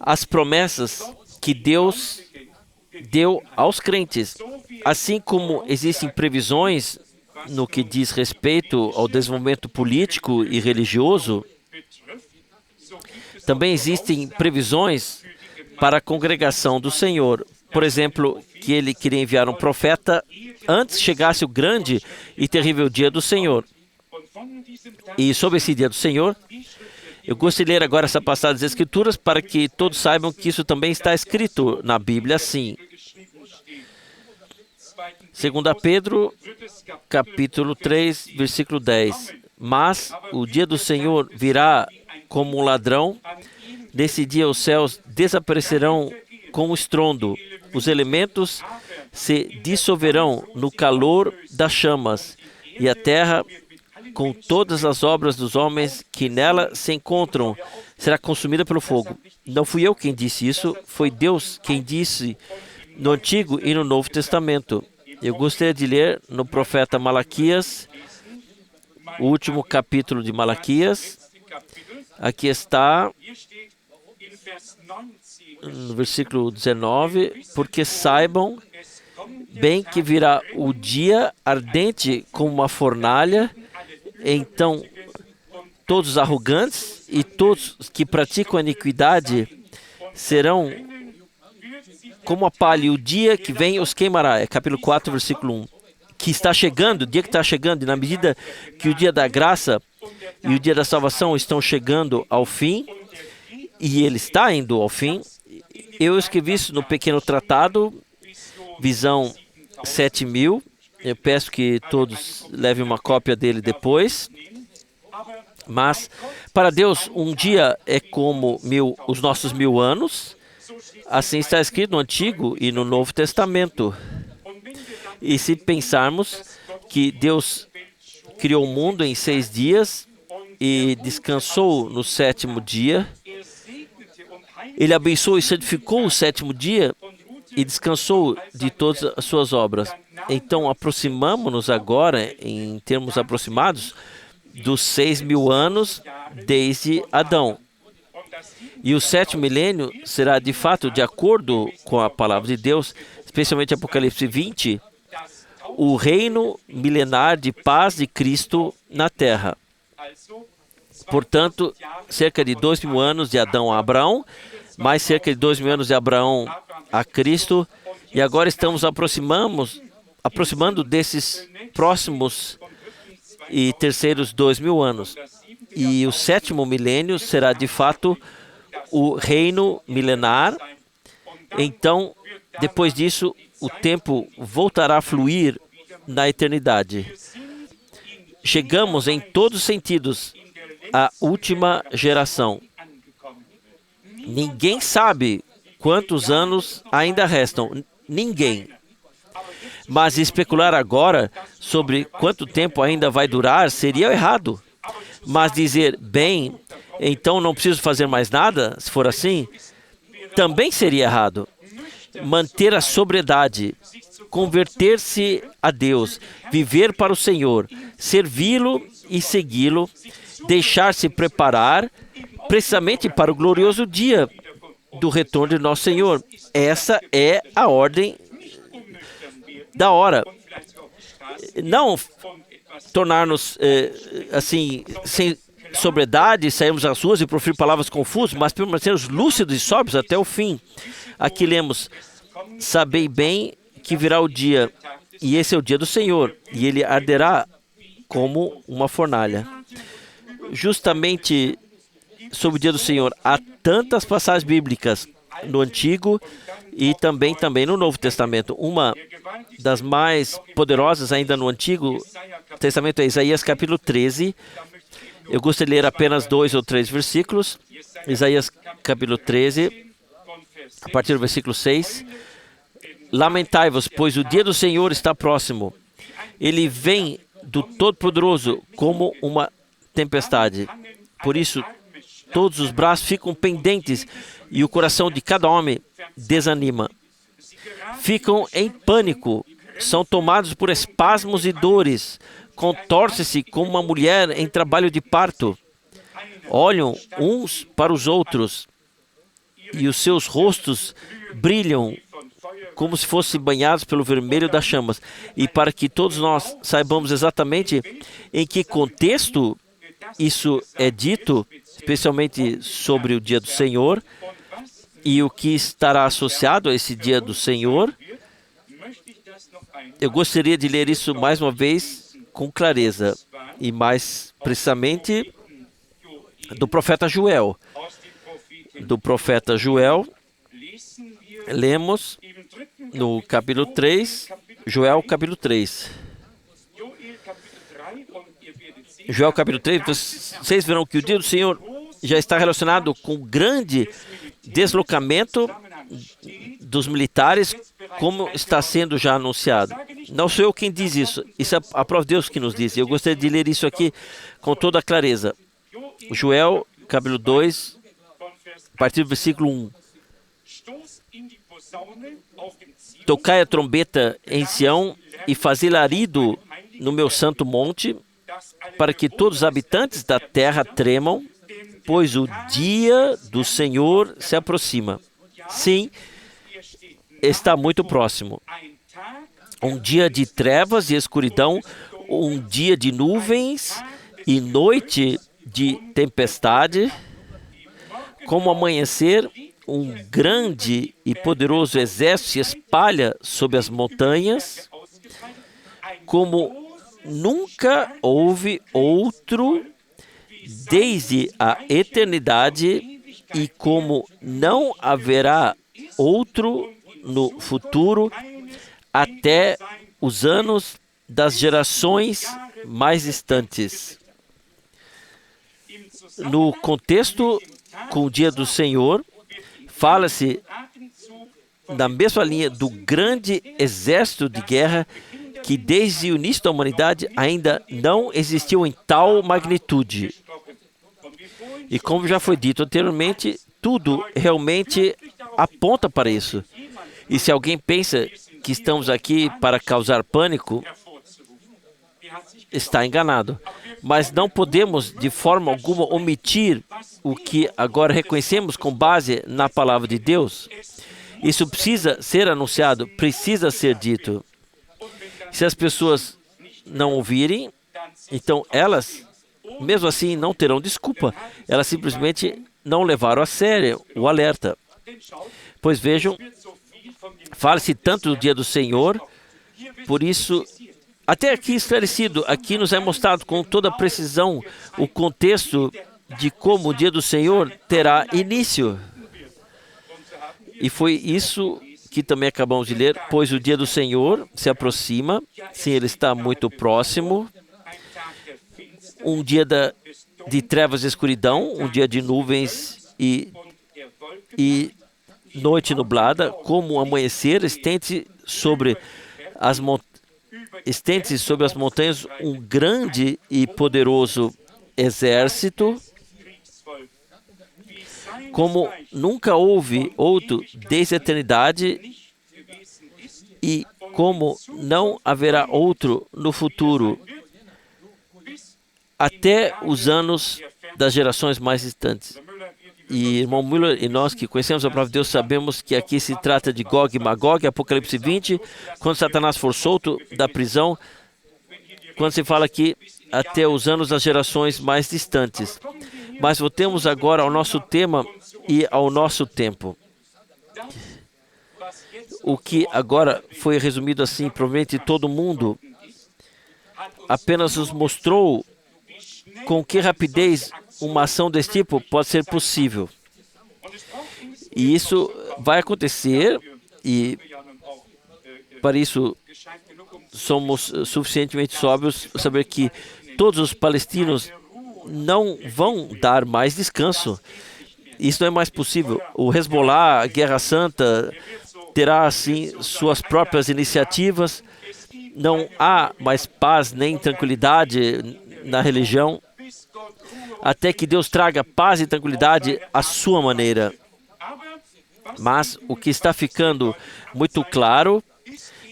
Speaker 1: as promessas que Deus deu aos crentes. Assim como existem previsões no que diz respeito ao desenvolvimento político e religioso, também existem previsões para a congregação do Senhor. Por exemplo, que ele queria enviar um profeta antes chegasse o grande e terrível dia do Senhor. E sobre esse dia do Senhor, eu gostaria de ler agora essa passagem das Escrituras para que todos saibam que isso também está escrito na Bíblia assim. 2 Pedro, capítulo 3, versículo 10. Mas o dia do Senhor virá como um ladrão. Nesse dia os céus desaparecerão com um estrondo. Os elementos se dissolverão no calor das chamas. E a terra, com todas as obras dos homens que nela se encontram, será consumida pelo fogo. Não fui eu quem disse isso, foi Deus quem disse no Antigo e no Novo Testamento. Eu gostaria de ler no profeta Malaquias, o último capítulo de Malaquias. Aqui está, no versículo 19, porque saibam bem que virá o dia ardente como uma fornalha, então todos os arrogantes e todos que praticam a iniquidade serão como a palha, e o dia que vem os queimará. É capítulo 4, versículo 1. Que está chegando, o dia que está chegando, e na medida que o dia da graça e o dia da salvação estão chegando ao fim, e ele está indo ao fim, eu escrevi isso no pequeno tratado, Visão 7000. Eu peço que todos levem uma cópia dele depois. Mas, para Deus, um dia é como os nossos 1000 anos. Assim está escrito no Antigo e no Novo Testamento. E se pensarmos que Deus criou o mundo em 6 dias e descansou no 7º dia, Ele abençoou e santificou o 7º dia e descansou de todas as suas obras. Então, aproximamo-nos agora, em termos aproximados, dos 6.000 anos desde Adão. E o 7º milênio será, de fato, de acordo com a palavra de Deus, especialmente Apocalipse 20, o reino milenar de paz de Cristo na terra. Portanto, cerca de 2.000 anos de Adão a Abraão, mais cerca de 2.000 anos de Abraão a Cristo, e agora estamos aproximando desses próximos e terceiros 2.000 anos. E o 7º milênio será, de fato, o reino milenar. Então, depois disso, o tempo voltará a fluir na eternidade. Chegamos, em todos os sentidos, à última geração. Ninguém sabe quantos anos ainda restam. Ninguém. Mas especular agora sobre quanto tempo ainda vai durar seria errado. Mas dizer, bem, então não preciso fazer mais nada, se for assim, também seria errado. Manter a sobriedade, converter-se a Deus, viver para o Senhor, servi-lo e segui-lo, deixar-se preparar precisamente para o glorioso dia do retorno de nosso Senhor. Essa é a ordem da hora. Não tornar-nos assim, sem sobriedade, sairmos às ruas e proferir palavras confusas, mas permanecermos lúcidos e sóbrios até o fim. Aqui lemos, sabei bem que virá o dia, e esse é o dia do Senhor, e ele arderá como uma fornalha. Justamente sobre o dia do Senhor, há tantas passagens bíblicas no Antigo e também no Novo Testamento. Uma das mais poderosas ainda no Antigo Testamento é Isaías capítulo 13. Eu gostaria de ler apenas 2 ou 3 versículos. Isaías capítulo 13, a partir do versículo 6. Lamentai-vos, pois o dia do Senhor está próximo. Ele vem do Todo-Poderoso como uma tempestade. Por isso, todos os braços ficam pendentes e o coração de cada homem desanima. Ficam em pânico, são tomados por espasmos e dores, contorcem-se como uma mulher em trabalho de parto. Olham uns para os outros e os seus rostos brilham como se fossem banhados pelo vermelho das chamas. E para que todos nós saibamos exatamente em que contexto isso é dito, especialmente sobre o dia do Senhor, e o que estará associado a esse dia do Senhor, eu gostaria de ler isso mais uma vez com clareza, e mais precisamente do profeta Joel. Do profeta Joel, lemos no capítulo 3, Joel capítulo 3. Joel capítulo 3, vocês verão que o dia do Senhor já está relacionado com o grande deslocamento dos militares, como está sendo já anunciado. Não sou eu quem diz isso, isso é a própria Deus que nos diz. Eu gostaria de ler isso aqui com toda a clareza. Joel capítulo 2, a partir do versículo 1. Tocai a trombeta em Sião e fazei larido no meu santo monte, para que todos os habitantes da terra tremam, pois o dia do Senhor se aproxima. Sim, está muito próximo. Um dia de trevas e escuridão, um dia de nuvens e noite de tempestade, como amanhecer, um grande e poderoso exército se espalha sobre as montanhas, como nunca houve outro desde a eternidade e como não haverá outro no futuro até os anos das gerações mais distantes. No contexto com o dia do Senhor, fala-se na mesma linha do grande exército de guerra que desde o início da humanidade ainda não existiu em tal magnitude. E como já foi dito anteriormente, tudo realmente aponta para isso. E se alguém pensa que estamos aqui para causar pânico, está enganado. Mas não podemos, de forma alguma, omitir o que agora reconhecemos com base na palavra de Deus. Isso precisa ser anunciado, precisa ser dito. Se as pessoas não ouvirem, então elas, mesmo assim, não terão desculpa. Elas simplesmente não levaram a sério o alerta. Pois vejam, fala-se tanto do dia do Senhor, por isso, até aqui esclarecido, aqui nos é mostrado com toda precisão o contexto de como o dia do Senhor terá início. E foi isso que também acabamos de ler, pois o dia do Senhor se aproxima, sim, ele está muito próximo, um dia de trevas e escuridão, um dia de nuvens e noite nublada, como um amanhecer, estende sobre as montanhas um grande e poderoso exército, como nunca houve outro desde a eternidade e como não haverá outro no futuro, até os anos das gerações mais distantes. E irmão Müller e nós que conhecemos a palavra de Deus sabemos que aqui se trata de Gog e Magog, Apocalipse 20, quando Satanás for solto da prisão, quando se fala aqui até os anos das gerações mais distantes. Mas voltemos agora ao nosso tema e ao nosso tempo. O que agora foi resumido assim, provavelmente todo mundo apenas nos mostrou com que rapidez uma ação desse tipo pode ser possível. E isso vai acontecer, e para isso somos suficientemente sóbrios para saber que todos os palestinos não vão dar mais descanso. Isso não é mais possível. O Hezbollah, a Guerra Santa, terá assim suas próprias iniciativas. Não há mais paz nem tranquilidade na religião, até que Deus traga paz e tranquilidade à sua maneira. Mas o que está ficando muito claro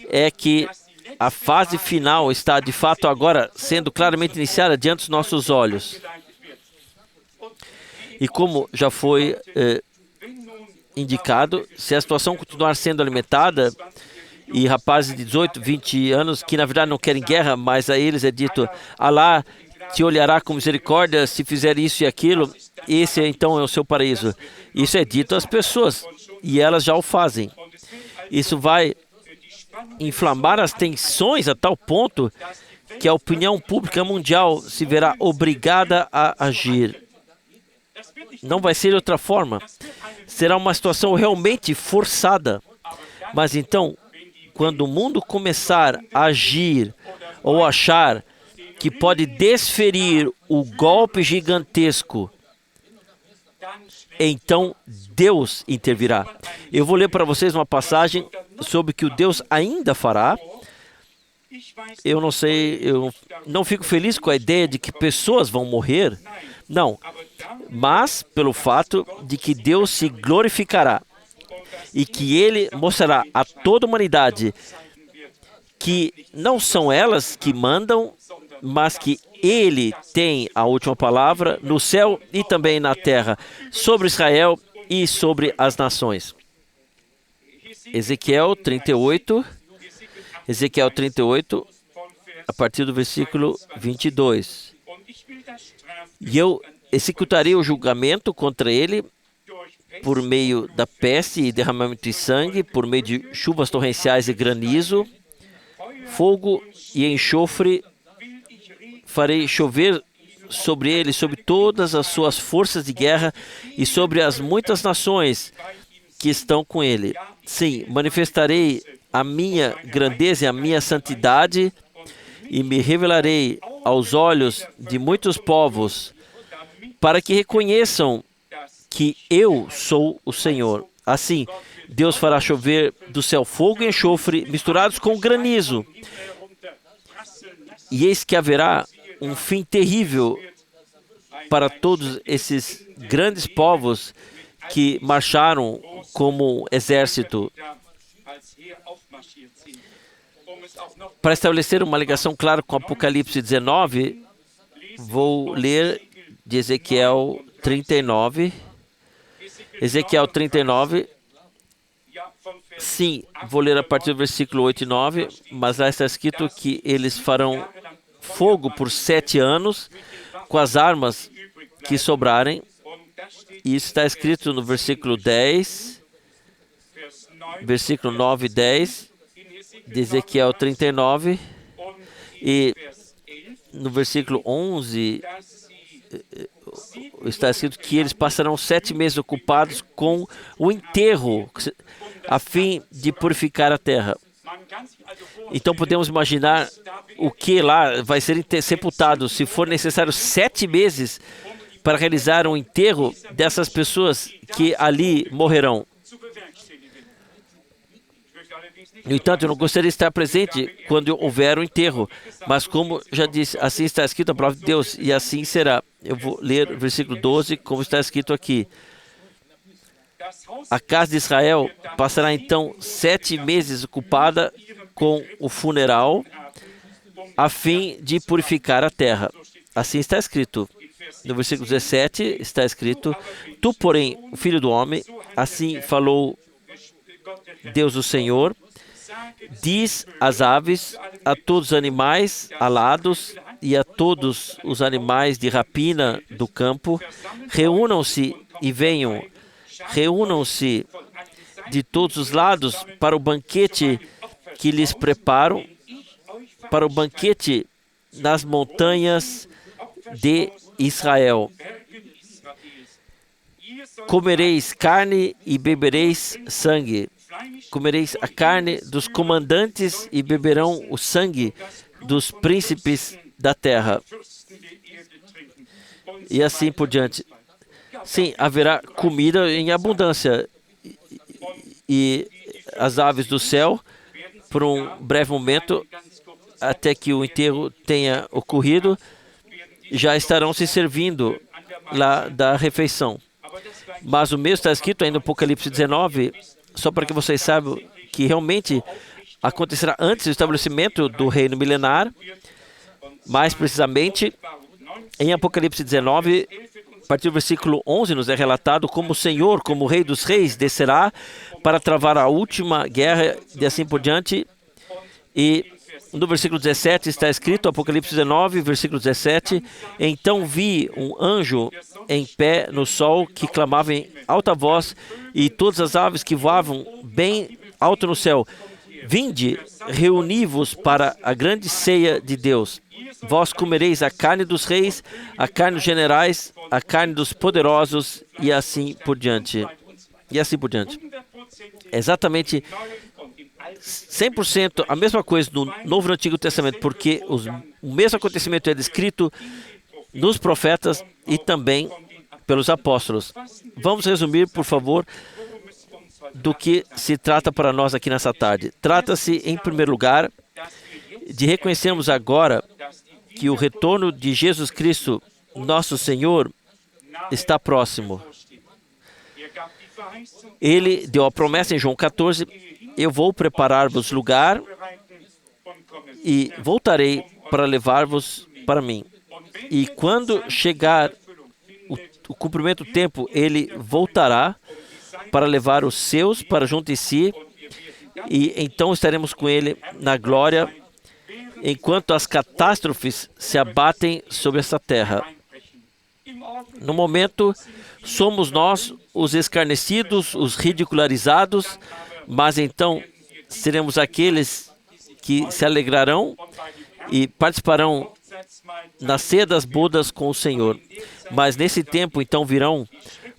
Speaker 1: é que a fase final está de fato agora sendo claramente iniciada diante dos nossos olhos. E como já foi indicado, se a situação continuar sendo alimentada, e rapazes de 18, 20 anos que na verdade não querem guerra, mas a eles é dito: Alá te olhará com misericórdia se fizer isso e aquilo, esse então é o seu paraíso. Isso é dito às pessoas e elas já o fazem. Isso vai inflamar as tensões a tal ponto que a opinião pública mundial se verá obrigada a agir. Não vai ser de outra forma. Será uma situação realmente forçada. Mas então, quando o mundo começar a agir ou achar que pode desferir o golpe gigantesco, então Deus intervirá. Eu vou ler para vocês uma passagem sobre o que o Deus ainda fará. Eu não sei, eu não fico feliz com a ideia de que pessoas vão morrer. Não, mas pelo fato de que Deus se glorificará e que Ele mostrará a toda a humanidade que não são elas que mandam, mas que Ele tem a última palavra no céu e também na terra, sobre Israel e sobre as nações. Ezequiel 38, a partir do versículo 22. E eu executarei o julgamento contra ele por meio da peste e derramamento de sangue, por meio de chuvas torrenciais e granizo, fogo e enxofre farei chover sobre ele, sobre todas as suas forças de guerra e sobre as muitas nações que estão com ele. Sim, manifestarei a minha grandeza e a minha santidade e me revelarei aos olhos de muitos povos para que reconheçam que eu sou o Senhor. Assim, Deus fará chover do céu fogo e enxofre misturados com granizo. E eis que haverá um fim terrível para todos esses grandes povos que marcharam como exército. Para estabelecer uma ligação clara com Apocalipse 19, vou ler de Ezequiel 39. Ezequiel 39. Sim, vou ler a partir do versículo 8 e 9, mas lá está escrito que eles farão fogo por 7 anos com as armas que sobrarem. E isso está escrito no versículo 10, versículo 9 e 10 de Ezequiel 39. E no versículo 11 está escrito que eles passarão 7 meses ocupados com o enterro, a fim de purificar a terra. Então podemos imaginar o que lá vai ser sepultado, se for necessário 7 meses para realizar um enterro dessas pessoas que ali morrerão. No entanto, eu não gostaria de estar presente quando houver o enterro, mas como já disse, assim está escrito a palavra de Deus, e assim será. Eu vou ler o versículo 12, como está escrito aqui. A casa de Israel passará então 7 meses ocupada com o funeral, a fim de purificar a terra. Assim está escrito. No versículo 17 está escrito: Tu, porém, o filho do homem, assim falou Deus o Senhor, diz às aves, a todos os animais alados e a todos os animais de rapina do campo, reúnam-se e venham, reúnam-se de todos os lados para o banquete que lhes preparo, para o banquete nas montanhas de Israel. Comereis carne e bebereis sangue. Comereis a carne dos comandantes e beberão o sangue dos príncipes da terra. E assim por diante. Sim, haverá comida em abundância. E as aves do céu, por um breve momento, até que o enterro tenha ocorrido, já estarão se servindo lá da refeição. Mas o mesmo está escrito ainda no Apocalipse 19, só para que vocês saibam que realmente acontecerá antes do estabelecimento do reino milenar. Mais precisamente, em Apocalipse 19, a partir do versículo 11, nos é relatado como o Senhor, como o Rei dos Reis, descerá para travar a última guerra e assim por diante. E no versículo 17 está escrito, Apocalipse 19, versículo 17: Então vi um anjo em pé no sol que clamava em alta voz, e todas as aves que voavam bem alto no céu: Vinde, reuni-vos para a grande ceia de Deus. Vós comereis a carne dos reis, a carne dos generais, a carne dos poderosos, e assim por diante. E assim por diante. Exatamente 100% a mesma coisa no Novo e no Antigo Testamento, porque o mesmo acontecimento é descrito nos profetas e também pelos apóstolos. Vamos resumir, por favor, do que se trata para nós aqui nessa tarde. Trata-se, em primeiro lugar, de reconhecermos agora que o retorno de Jesus Cristo, nosso Senhor, está próximo. Ele deu a promessa em João 14: Eu vou preparar-vos lugar e voltarei para levar-vos para mim. E quando chegar o cumprimento do tempo, ele voltará para levar os seus para junto de si, e então estaremos com ele na glória, enquanto as catástrofes se abatem sobre essa terra. No momento, somos nós os escarnecidos, os ridicularizados, mas então seremos aqueles que se alegrarão e participarão na ceia das bodas com o Senhor. Mas nesse tempo, então, virão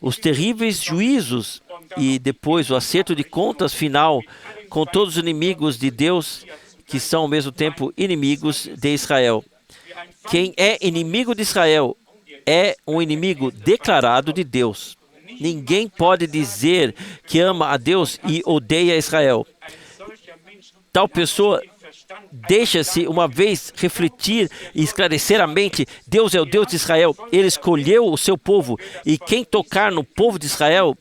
Speaker 1: os terríveis juízos e depois o acerto de contas final com todos os inimigos de Deus, que são ao mesmo tempo inimigos de Israel. Quem é inimigo de Israel é um inimigo declarado de Deus. Ninguém pode dizer que ama a Deus e odeia Israel. Tal pessoa deixa-se uma vez refletir e esclarecer a mente. Deus é o Deus de Israel. Ele escolheu o seu povo. E quem tocar no povo de Israel,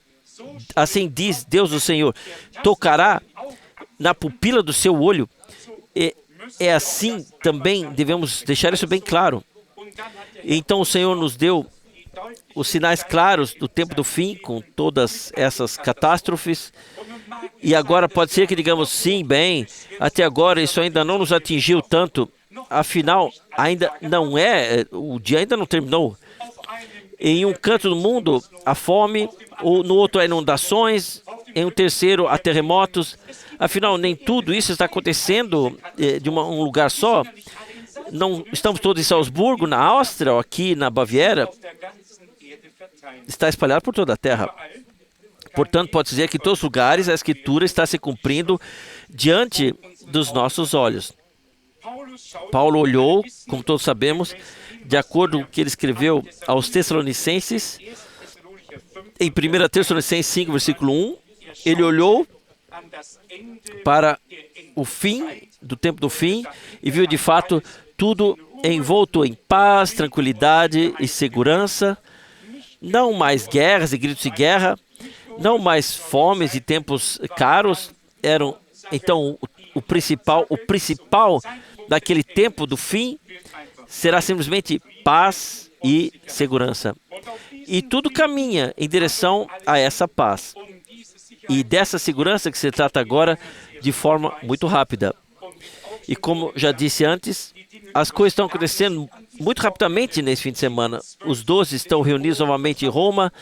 Speaker 1: assim diz Deus o Senhor, tocará na pupila do seu olho. É assim também, devemos deixar isso bem claro. Então o Senhor nos deu os sinais claros do tempo do fim, com todas essas catástrofes. E agora pode ser que digamos, sim, bem, até agora isso ainda não nos atingiu tanto. Afinal, ainda não o dia ainda não terminou. Em um canto do mundo, há fome, ou no outro há inundações, em um terceiro há terremotos. Afinal, nem tudo isso está acontecendo de um lugar só. Não estamos todos em Salzburgo, na Áustria, ou aqui na Baviera. Está espalhado por toda a terra. Portanto, pode dizer que em todos os lugares a Escritura está se cumprindo diante dos nossos olhos. Paulo olhou, como todos sabemos, de acordo com o que ele escreveu aos Tessalonicenses, em 1 Tessalonicenses 5, versículo 1, ele olhou para o fim, do tempo do fim, e viu de fato tudo envolto em paz, tranquilidade e segurança, não mais guerras e gritos de guerra, não mais fomes e tempos caros. Eram então o principal daquele tempo do fim será simplesmente paz e segurança. E tudo caminha em direção a essa paz. E dessa segurança que se trata agora de forma muito rápida. E como já disse antes, as coisas estão acontecendo muito rapidamente nesse fim de semana. Os 12 estão reunidos novamente em Roma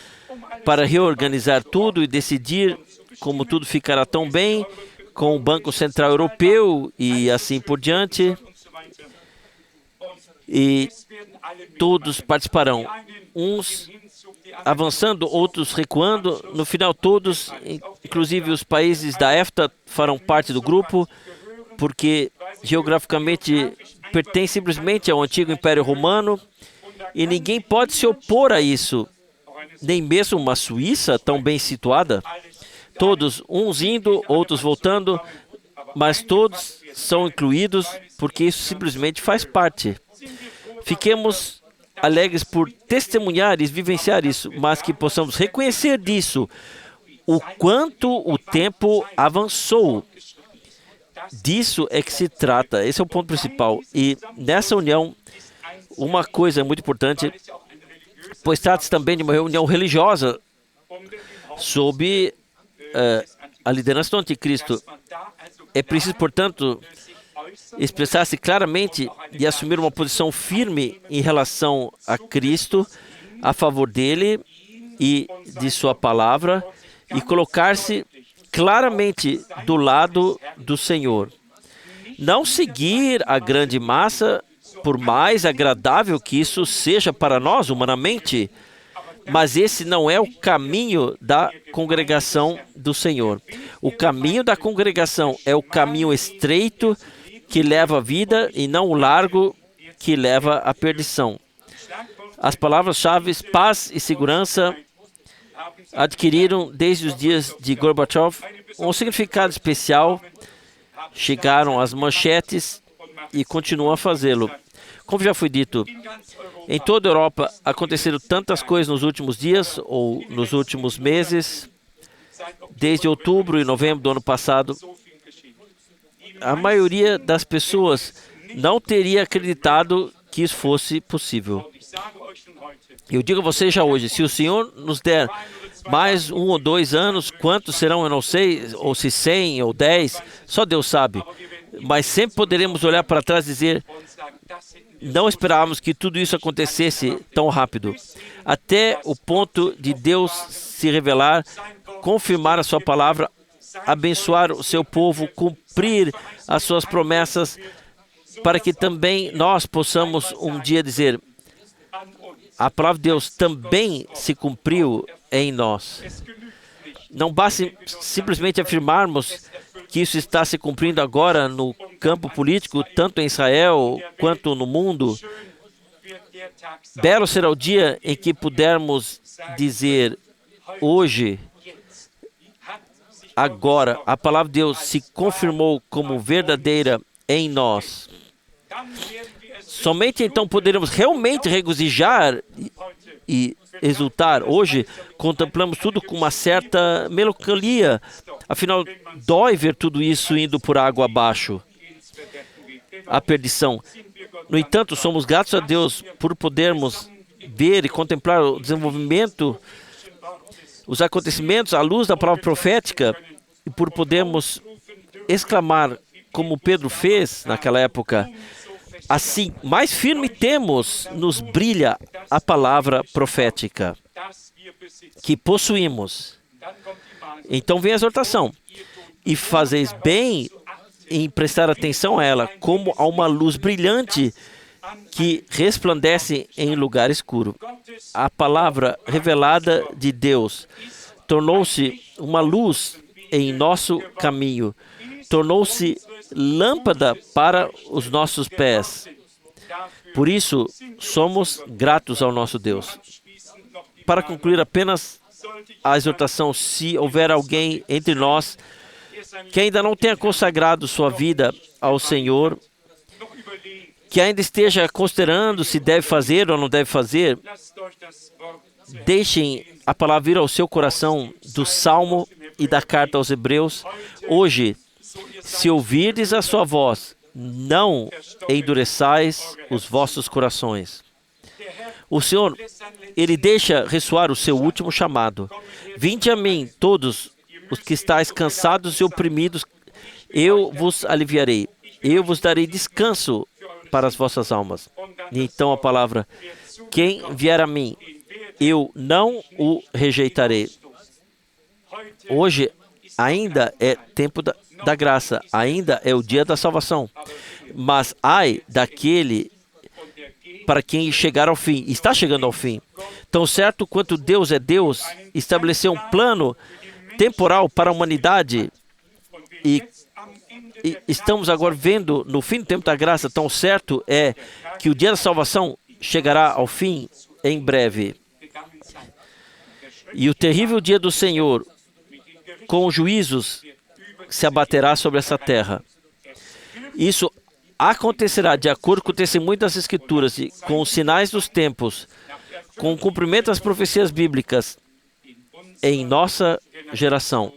Speaker 1: para reorganizar tudo e decidir como tudo ficará tão bem com o Banco Central Europeu e assim por diante. E todos participarão, uns avançando, outros recuando. No final, todos, inclusive os países da EFTA, farão parte do grupo, porque geograficamente pertence simplesmente ao antigo Império Romano e ninguém pode se opor a isso, nem mesmo uma Suíça tão bem situada. Todos, uns indo, outros voltando, mas todos são incluídos porque isso simplesmente faz parte. Fiquemos alegres por testemunhar e vivenciar isso, mas que possamos reconhecer disso, o quanto o tempo avançou. Disso é que se trata, esse é o ponto principal. E nessa união, uma coisa é muito importante, pois trata-se também de uma reunião religiosa sob a liderança do Anticristo. É preciso, portanto, expressar-se claramente e assumir uma posição firme em relação a Cristo, a favor dele e de sua palavra, e colocar-se claramente do lado do Senhor. Não seguir a grande massa, por mais agradável que isso seja para nós humanamente, mas esse não é o caminho da congregação do Senhor. O caminho da congregação é o caminho estreito que leva à vida e não o largo que leva à perdição. As palavras-chave paz e segurança adquiriram desde os dias de Gorbachev um significado especial, chegaram às manchetes e continuam a fazê-lo. Como já foi dito, em toda a Europa aconteceram tantas coisas nos últimos dias ou nos últimos meses, desde outubro e novembro do ano passado. A maioria das pessoas não teria acreditado que isso fosse possível. Eu digo a vocês já hoje, se o Senhor nos der mais 1 ou 2 anos, quantos serão, eu não sei, ou se 100 ou 10, só Deus sabe. Mas sempre poderemos olhar para trás e dizer, não esperávamos que tudo isso acontecesse tão rápido. Até o ponto de Deus se revelar, confirmar a sua palavra, abençoar o seu povo, cumprir as suas promessas, para que também nós possamos um dia dizer, a palavra de Deus também se cumpriu em nós. Não basta simplesmente afirmarmos que isso está se cumprindo agora no campo político, tanto em Israel quanto no mundo. Belo será o dia em que pudermos dizer, hoje, agora, a palavra de Deus se confirmou como verdadeira em nós. Somente então poderemos realmente regozijar e exultar. Hoje, contemplamos tudo com uma certa melancolia. Afinal, dói ver tudo isso indo por água abaixo. A perdição. No entanto, somos gratos a Deus por podermos ver e contemplar o desenvolvimento, os acontecimentos à luz da palavra profética e por podermos exclamar, como Pedro fez naquela época, assim, mais firme temos, nos brilha a palavra profética que possuímos. Então vem a exortação. E fazeis bem em prestar atenção a ela, como a uma luz brilhante que resplandece em lugar escuro. A palavra revelada de Deus tornou-se uma luz em nosso caminho, tornou-se lâmpada para os nossos pés. Por isso, somos gratos ao nosso Deus. Para concluir apenas a exortação, se houver alguém entre nós que ainda não tenha consagrado sua vida ao Senhor, que ainda esteja considerando se deve fazer ou não deve fazer, deixem a palavra vir ao seu coração do Salmo e da carta aos Hebreus. Hoje, se ouvirdes a sua voz, não endureçais os vossos corações. O Senhor, Ele deixa ressoar o seu último chamado. Vinde a mim, todos os que estáis cansados e oprimidos, eu vos aliviarei. Eu vos darei descanso para as vossas almas. E então a palavra, quem vier a mim, eu não o rejeitarei. Hoje ainda é tempo da graça, ainda é o dia da salvação. Mas ai daquele para quem chegar ao fim, está chegando ao fim. Tão certo quanto Deus é Deus, estabeleceu um plano temporal para a humanidade e estamos agora vendo no fim do tempo da graça. Tão certo é que o dia da salvação chegará ao fim em breve. E o terrível dia do Senhor, com os juízos, se abaterá sobre essa terra. Isso acontecerá de acordo com o testemunho das Escrituras e com os sinais dos tempos, com o cumprimento das profecias bíblicas em nossa geração.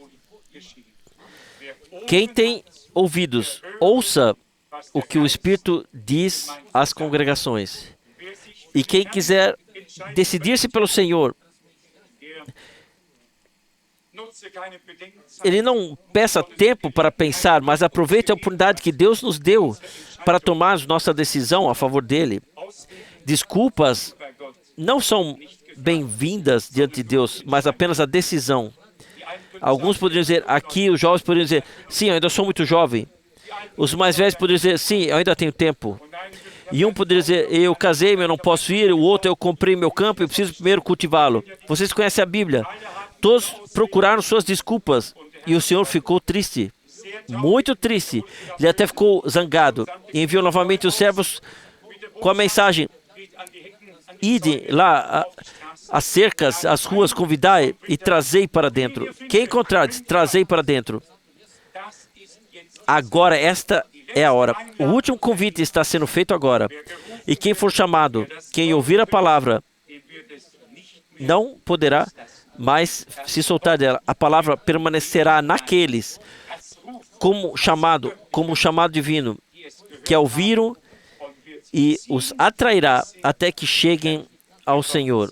Speaker 1: Quem tem ouvidos, ouça o que o Espírito diz às congregações. E quem quiser decidir-se pelo Senhor, ele não peça tempo para pensar, mas aproveite a oportunidade que Deus nos deu para tomar nossa decisão a favor dele. Desculpas não são bem-vindas diante de Deus, mas apenas a decisão. Alguns poderiam dizer, aqui os jovens poderiam dizer, sim, eu ainda sou muito jovem. Os mais velhos poderiam dizer, sim, eu ainda tenho tempo. E um poderia dizer, eu casei, mas eu não posso ir. O outro, eu comprei meu campo, eu preciso primeiro cultivá-lo. Vocês conhecem a Bíblia. Todos procuraram suas desculpas e o Senhor ficou triste, muito triste. Ele até ficou zangado e enviou novamente os servos com a mensagem, ide lá as cercas, as ruas, convidai e trazei para dentro. Quem encontrares, trazei para dentro. Agora, esta é a hora. O último convite está sendo feito agora. E quem for chamado, quem ouvir a palavra, não poderá mais se soltar dela. A palavra permanecerá naqueles, como chamado divino, que a ouviram e os atrairá até que cheguem ao Senhor.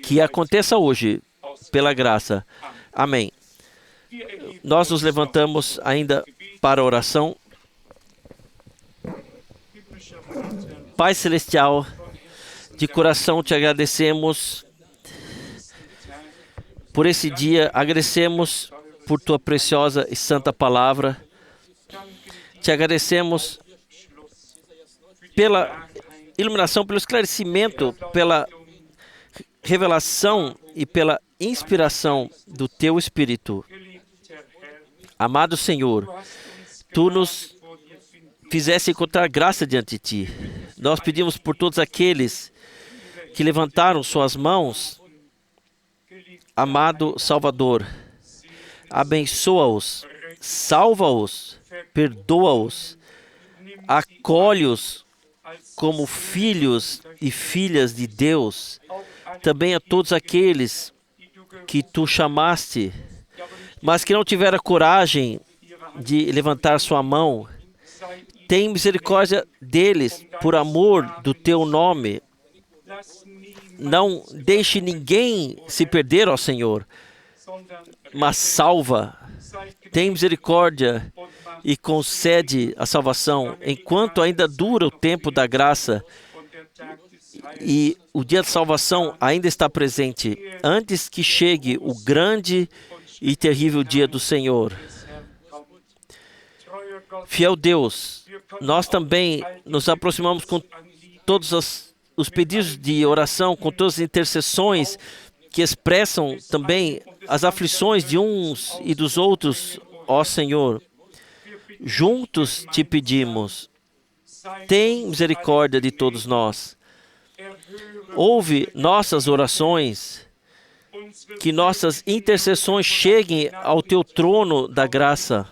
Speaker 1: Que aconteça hoje, pela graça. Amém. Nós nos levantamos ainda para a oração Pai Celestial, de coração te agradecemos por esse dia, agradecemos por tua preciosa e santa palavra. Te agradecemos pela iluminação, pelo esclarecimento, pela revelação e pela inspiração do teu Espírito. Amado Senhor, tu nos fizeste encontrar graça diante de ti. Nós pedimos por todos aqueles que levantaram suas mãos. Amado Salvador, abençoa-os, salva-os, perdoa-os, acolhe-os como filhos e filhas de Deus. Também a todos aqueles que tu chamaste, mas que não tiveram coragem de levantar sua mão. Tem misericórdia deles, por amor do teu nome. Não deixe ninguém se perder, ó Senhor, mas salva. Tem misericórdia e concede a salvação enquanto ainda dura o tempo da graça e o dia da salvação ainda está presente, antes que chegue o grande e terrível dia do Senhor. Fiel Deus, nós também nos aproximamos com todos os pedidos de oração, com todas as intercessões que expressam também as aflições de uns e dos outros, ó Senhor. Juntos te pedimos, tem misericórdia de todos nós. Ouve nossas orações, que nossas intercessões cheguem ao teu trono da graça.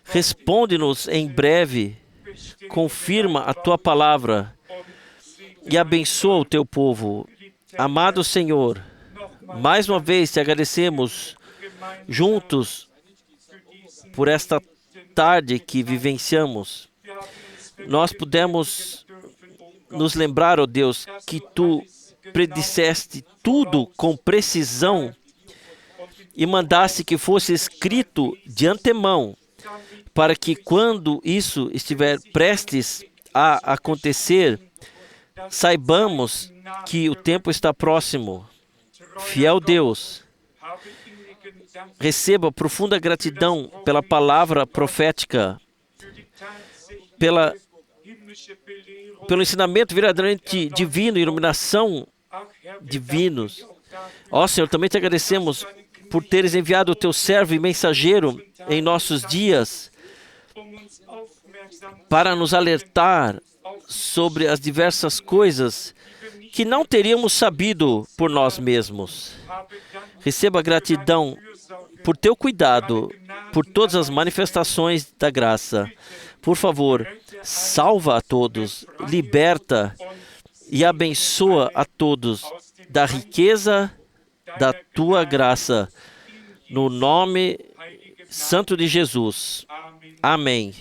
Speaker 1: Responde-nos em breve, confirma a tua palavra e abençoa o teu povo. Amado Senhor, mais uma vez te agradecemos juntos por esta tarde que vivenciamos. Nós pudemos nos lembrar, ó Deus, que tu predisseste tudo com precisão e mandaste que fosse escrito de antemão, para que quando isso estiver prestes a acontecer, saibamos que o tempo está próximo. Fiel Deus, receba profunda gratidão pela palavra profética, pelo ensinamento verdadeiramente divino, iluminação divinos. Ó Senhor, também te agradecemos por teres enviado o teu servo e mensageiro em nossos dias para nos alertar sobre as diversas coisas que não teríamos sabido por nós mesmos. Receba gratidão por teu cuidado, por todas as manifestações da graça. Por favor, salva a todos, liberta e abençoa a todos da riqueza da tua graça. No nome santo de Jesus. Amém.